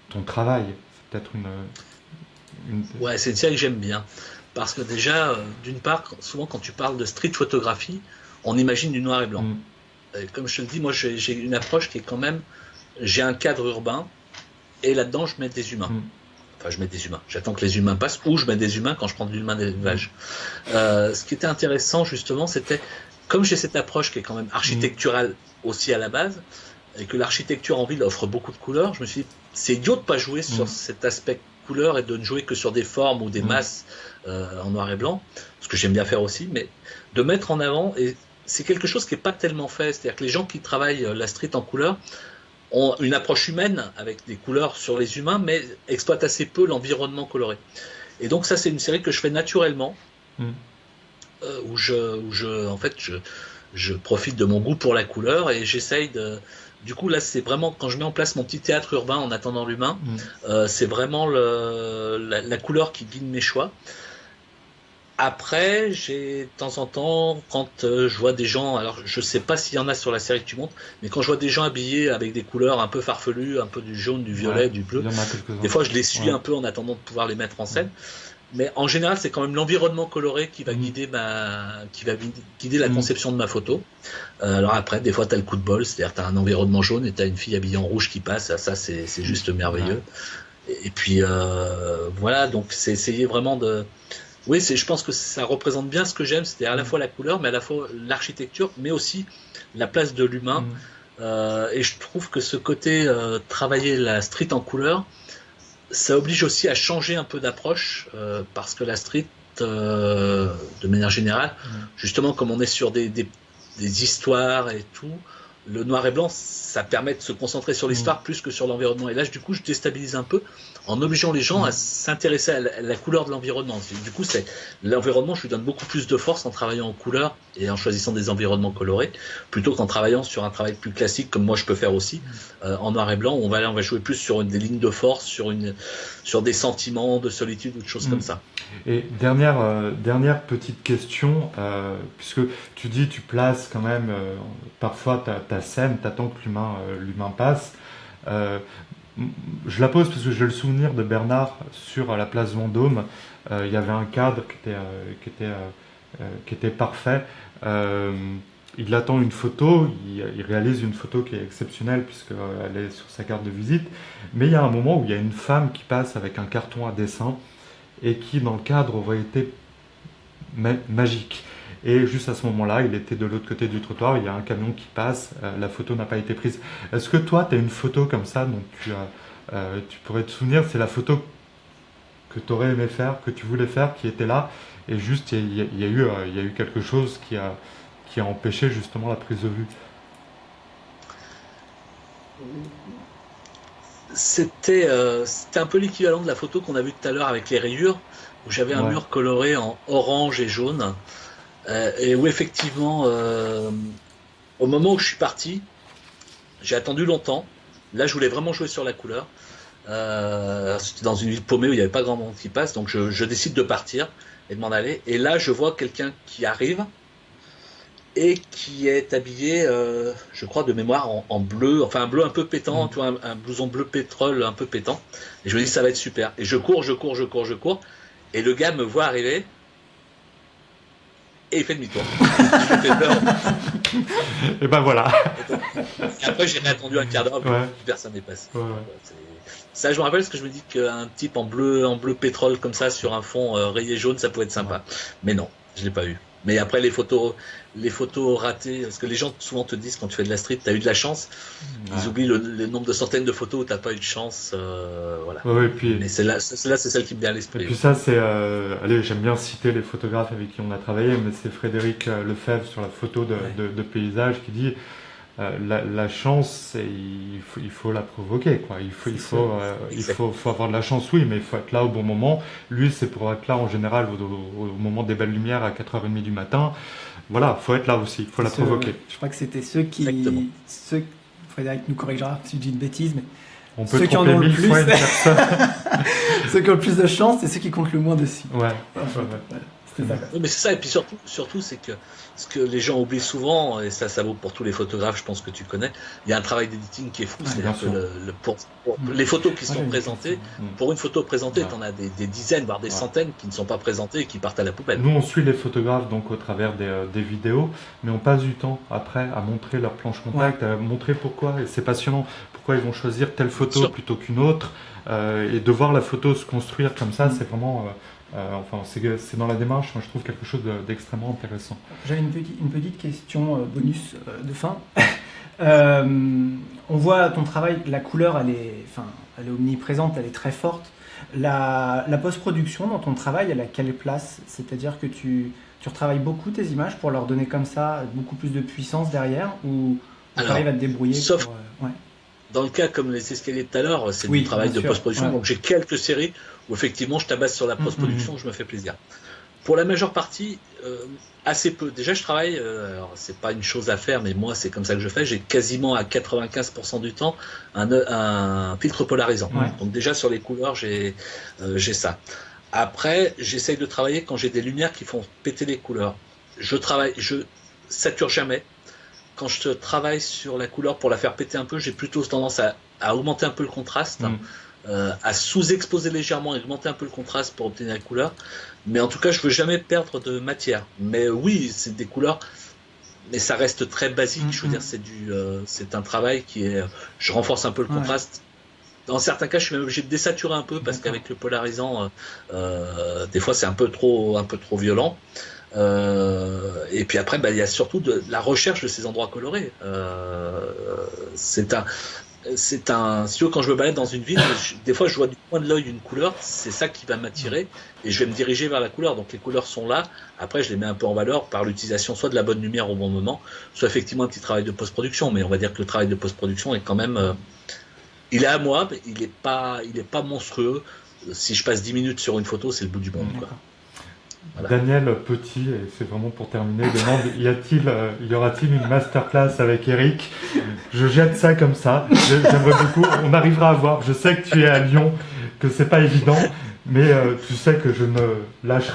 ton travail. C'est peut-être Ouais, c'est une série que j'aime bien. Parce que déjà, d'une part, souvent quand tu parles de street photographie, on imagine du noir et blanc. Et comme je te le dis, moi j'ai une approche qui est quand même, j'ai un cadre urbain, et là-dedans je mets des humains. Enfin, je mets des humains. J'attends que les humains passent, ou je mets des humains quand je prends de l'humain d'élevage. Ce qui était intéressant, justement, c'était, comme j'ai cette approche qui est quand même architecturale aussi à la base, et que l'architecture en ville offre beaucoup de couleurs, je me suis dit, c'est idiot de pas jouer sur cet aspect couleur et de ne jouer que sur des formes ou des masses en noir et blanc, ce que j'aime bien faire aussi, mais de mettre en avant, et c'est quelque chose qui n'est pas tellement fait, c'est-à-dire que les gens qui travaillent la street en couleur, ont une approche humaine avec des couleurs sur les humains, mais exploitent assez peu l'environnement coloré. Et donc ça, c'est une série que je fais naturellement, où je profite de mon goût pour la couleur et j'essaye de... Du coup, là, c'est vraiment, quand je mets en place mon petit théâtre urbain en attendant l'humain, c'est vraiment la couleur qui guide mes choix. Après, j'ai de temps en temps, quand je vois des gens, alors je sais pas s'il y en a sur la série que tu montres, mais quand je vois des gens habillés avec des couleurs un peu farfelues, un peu du jaune, du violet, du bleu, des fois je les suis un peu en attendant de pouvoir les mettre en scène. Mais en général, c'est quand même l'environnement coloré qui va guider la conception de ma photo. Alors après, des fois, t'as le coup de bol, c'est-à-dire t'as un environnement jaune et t'as une fille habillée en rouge qui passe. Ça c'est juste merveilleux. Et puis voilà, donc c'est essayer vraiment de... Oui, je pense que ça représente bien ce que j'aime, c'est-à-dire à la fois la couleur, mais à la fois l'architecture, mais aussi la place de l'humain. Et je trouve que ce côté travailler la street en couleur, ça oblige aussi à changer un peu d'approche, parce que la street, de manière générale, justement comme on est sur des histoires et tout, le noir et blanc, ça permet de se concentrer sur l'histoire plus que sur l'environnement. Et là, du coup, je déstabilise un peu en obligeant les gens à s'intéresser à la couleur de l'environnement. Du coup, l'environnement, je lui donne beaucoup plus de force en travaillant en couleur et en choisissant des environnements colorés, plutôt qu'en travaillant sur un travail plus classique, comme moi je peux faire aussi, en noir et blanc, où on va jouer plus sur des lignes de force, sur des sentiments de solitude ou de choses comme ça. Et dernière petite question, puisque tu dis tu places quand même parfois ta scène, t'attends que l'humain passe. Je la pose parce que j'ai le souvenir de Bernard sur la place Vendôme. Il y avait un cadre qui était parfait. Il attend une photo, il réalise une photo qui est exceptionnelle puisqu'elle est sur sa carte de visite. Mais il y a un moment où il y a une femme qui passe avec un carton à dessin et qui, dans le cadre, aurait été magique. Et juste à ce moment-là, il était de l'autre côté du trottoir, il y a un camion qui passe, la photo n'a pas été prise. Est-ce que toi, tu as une photo comme ça dont tu pourrais te souvenir, c'est la photo que tu aurais aimé faire, que tu voulais faire, qui était là, et juste il y a eu quelque chose qui a empêché justement la prise de vue? C'était un peu l'équivalent de la photo qu'on a vue tout à l'heure avec les rayures, où j'avais un mur coloré en orange et jaune, et où effectivement, au moment où je suis parti, j'ai attendu longtemps. Là, je voulais vraiment jouer sur la couleur. C'était dans une ville paumée où il n'y avait pas grand monde qui passe, donc je décide de partir et de m'en aller. Et là, je vois quelqu'un qui arrive et qui est habillé, je crois de mémoire, en bleu, enfin un bleu un peu pétant, tu vois, un blouson bleu pétrole un peu pétant. Et je me dis ça va être super. Et je cours. Et le gars me voit arriver. Et il fait demi-tour. Je me fais peur. Et ben voilà. Et après, j'ai réattendu un quart d'heure, plus personne n'est passé. Ça, je me rappelle parce que je me dis qu'un type en bleu pétrole comme ça sur un fond rayé jaune, ça pouvait être sympa. Mais non, je l'ai pas eu. Mais après, les photos ratées, parce que les gens souvent te disent quand tu fais de la street, tu as eu de la chance. Ils oublient le nombre de centaines de photos où tu n'as pas eu de chance. Voilà. Ouais, et puis, Mais celle-là, c'est celle qui me vient à et l'esprit. puis ça, c'est... allez, j'aime bien citer les photographes avec qui on a travaillé, mais c'est Frédéric Lefebvre sur la photo de paysage qui dit la chance, il faut la provoquer, quoi. Il faut avoir de la chance, oui, mais il faut être là au bon moment. Lui, c'est pour être là en général au moment des belles lumières à 4h30 du matin. Voilà, il faut être là aussi, il faut la provoquer. Je crois que c'était ceux Exactement. Frédéric nous corrigera si je dis une bêtise, mais On peut ceux qui en tromper ont le 1000 plus, fois une personne. ceux qui ont le plus de chance, c'est ceux qui comptent le moins dessus. Ouais. Voilà, c'était ça. Oui, mais c'est ça, et puis surtout c'est que ce que les gens oublient souvent, et ça vaut pour tous les photographes, je pense que tu connais, il y a un travail d'éditing qui est fou, c'est-à-dire bien que pour les photos qui sont j'avais présentées, ça. pour une photo présentée, Ouais. tu en as des dizaines, voire des Ouais. centaines qui ne sont pas présentées et qui partent à la poubelle. Nous, on suit les photographes donc au travers des vidéos, mais on passe du temps après à montrer leur planche contact, à montrer pourquoi, et c'est passionnant, pourquoi ils vont choisir telle photo Sûr. plutôt qu'une autre, et de voir la photo se construire comme ça, c'est vraiment, enfin, c'est dans la démarche, moi je trouve quelque chose d'extrêmement intéressant. J'avais une petite question bonus de fin. On voit ton travail, la couleur, elle est omniprésente, elle est très forte. La post-production dans ton travail, elle a quelle place? C'est-à-dire que tu retravailles beaucoup tes images pour leur donner comme ça beaucoup plus de puissance derrière, ou tu Alors, arrives à te débrouiller sauf- pour, ouais. Dans le cas comme les escaliers de tout à l'heure, c'est Oui, du travail bien de sûr, post-production, ouais. donc j'ai quelques séries où effectivement je tabasse sur la post-production, je me fais plaisir. Pour la majeure partie, assez peu. Déjà, je travaille, alors c'est pas une chose à faire, mais moi c'est comme ça que je fais. J'ai quasiment à 95% du temps un filtre polarisant. Ouais. Donc déjà sur les couleurs, j'ai ça. Après, j'essaye de travailler quand j'ai des lumières qui font péter les couleurs. Je sature jamais. Quand je travaille sur la couleur pour la faire péter un peu, j'ai plutôt tendance à augmenter un peu le contraste. À sous-exposer légèrement et augmenter un peu le contraste pour obtenir la couleur. Mais en tout cas, je veux jamais perdre de matière. Mais oui, c'est des couleurs, mais ça reste très basique. Je veux dire, c'est un travail qui est. Je renforce un peu le contraste. Dans certains cas, je suis même obligé de désaturer un peu parce qu'avec le polarisant, des fois, c'est un peu trop violent. Et puis après, il y a surtout de la recherche de ces endroits colorés. Si tu veux, quand je me balade dans une ville, des fois je vois du coin de l'œil une couleur, c'est ça qui va m'attirer et je vais me diriger vers la couleur. Donc les couleurs sont là, après je les mets un peu en valeur par l'utilisation soit de la bonne lumière au bon moment, soit effectivement un petit travail de post-production. Mais on va dire que le travail de post-production est quand même, il est à moi, mais il est pas monstrueux. Si je passe 10 minutes sur une photo, c'est le bout du monde, quoi. Voilà. Daniel Petit, et c'est vraiment pour terminer, demande y aura-t-il une masterclass avec Eric? Je jette ça comme ça, j'aimerais beaucoup, on arrivera à voir. Je sais que tu es à Lyon, que c'est pas évident, mais tu sais que je lâche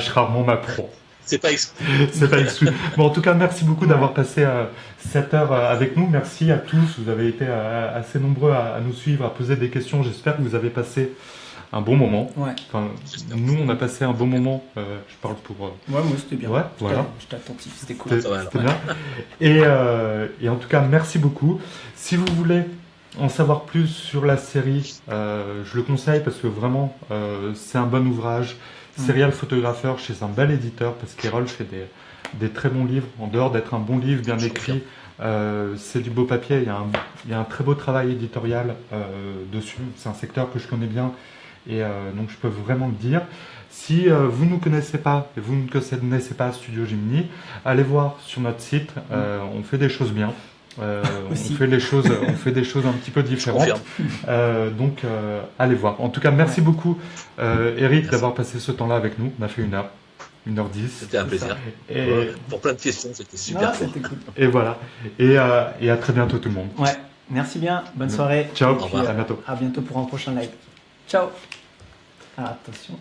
rarement ma proie. C'est pas exclu. C'est pas exclu. Bon, en tout cas, merci beaucoup d'avoir passé cette heure avec nous. Merci à tous, vous avez été assez nombreux à nous suivre, à poser des questions. J'espère que vous avez passé un bon moment. Ouais. Enfin, nous, on a passé un bon moment. Je parle pour. Ouais, moi c'était bien. Ouais, voilà. J'étais attentif, c'était cool. C'était bien. Et en tout cas, merci beaucoup. Si vous voulez en savoir plus sur la série, je le conseille parce que vraiment, c'est un bon ouvrage. Serial photographeur chez un bel éditeur, parce qu'Erol fait des très bons livres. En dehors d'être un bon livre, bien écrit, c'est du beau papier. Il y a un très beau travail éditorial dessus. C'est un secteur que je connais bien. Et donc je peux vraiment le dire. Si vous ne nous connaissez pas et vous ne connaissez pas Studio Gemini, allez voir sur notre site. On fait des choses bien. On fait des choses un petit peu différentes. Donc allez voir. En tout cas, merci beaucoup Eric d'avoir passé ce temps-là avec nous. On a fait 1h10. C'était un plaisir. Et pour plein de questions, c'était super. C'était cool. Et voilà. Et à très bientôt tout le monde. Ouais, merci bien. Bonne soirée. Ciao. Au revoir. À bientôt. À bientôt pour un prochain live. Ciao. Ah, attention.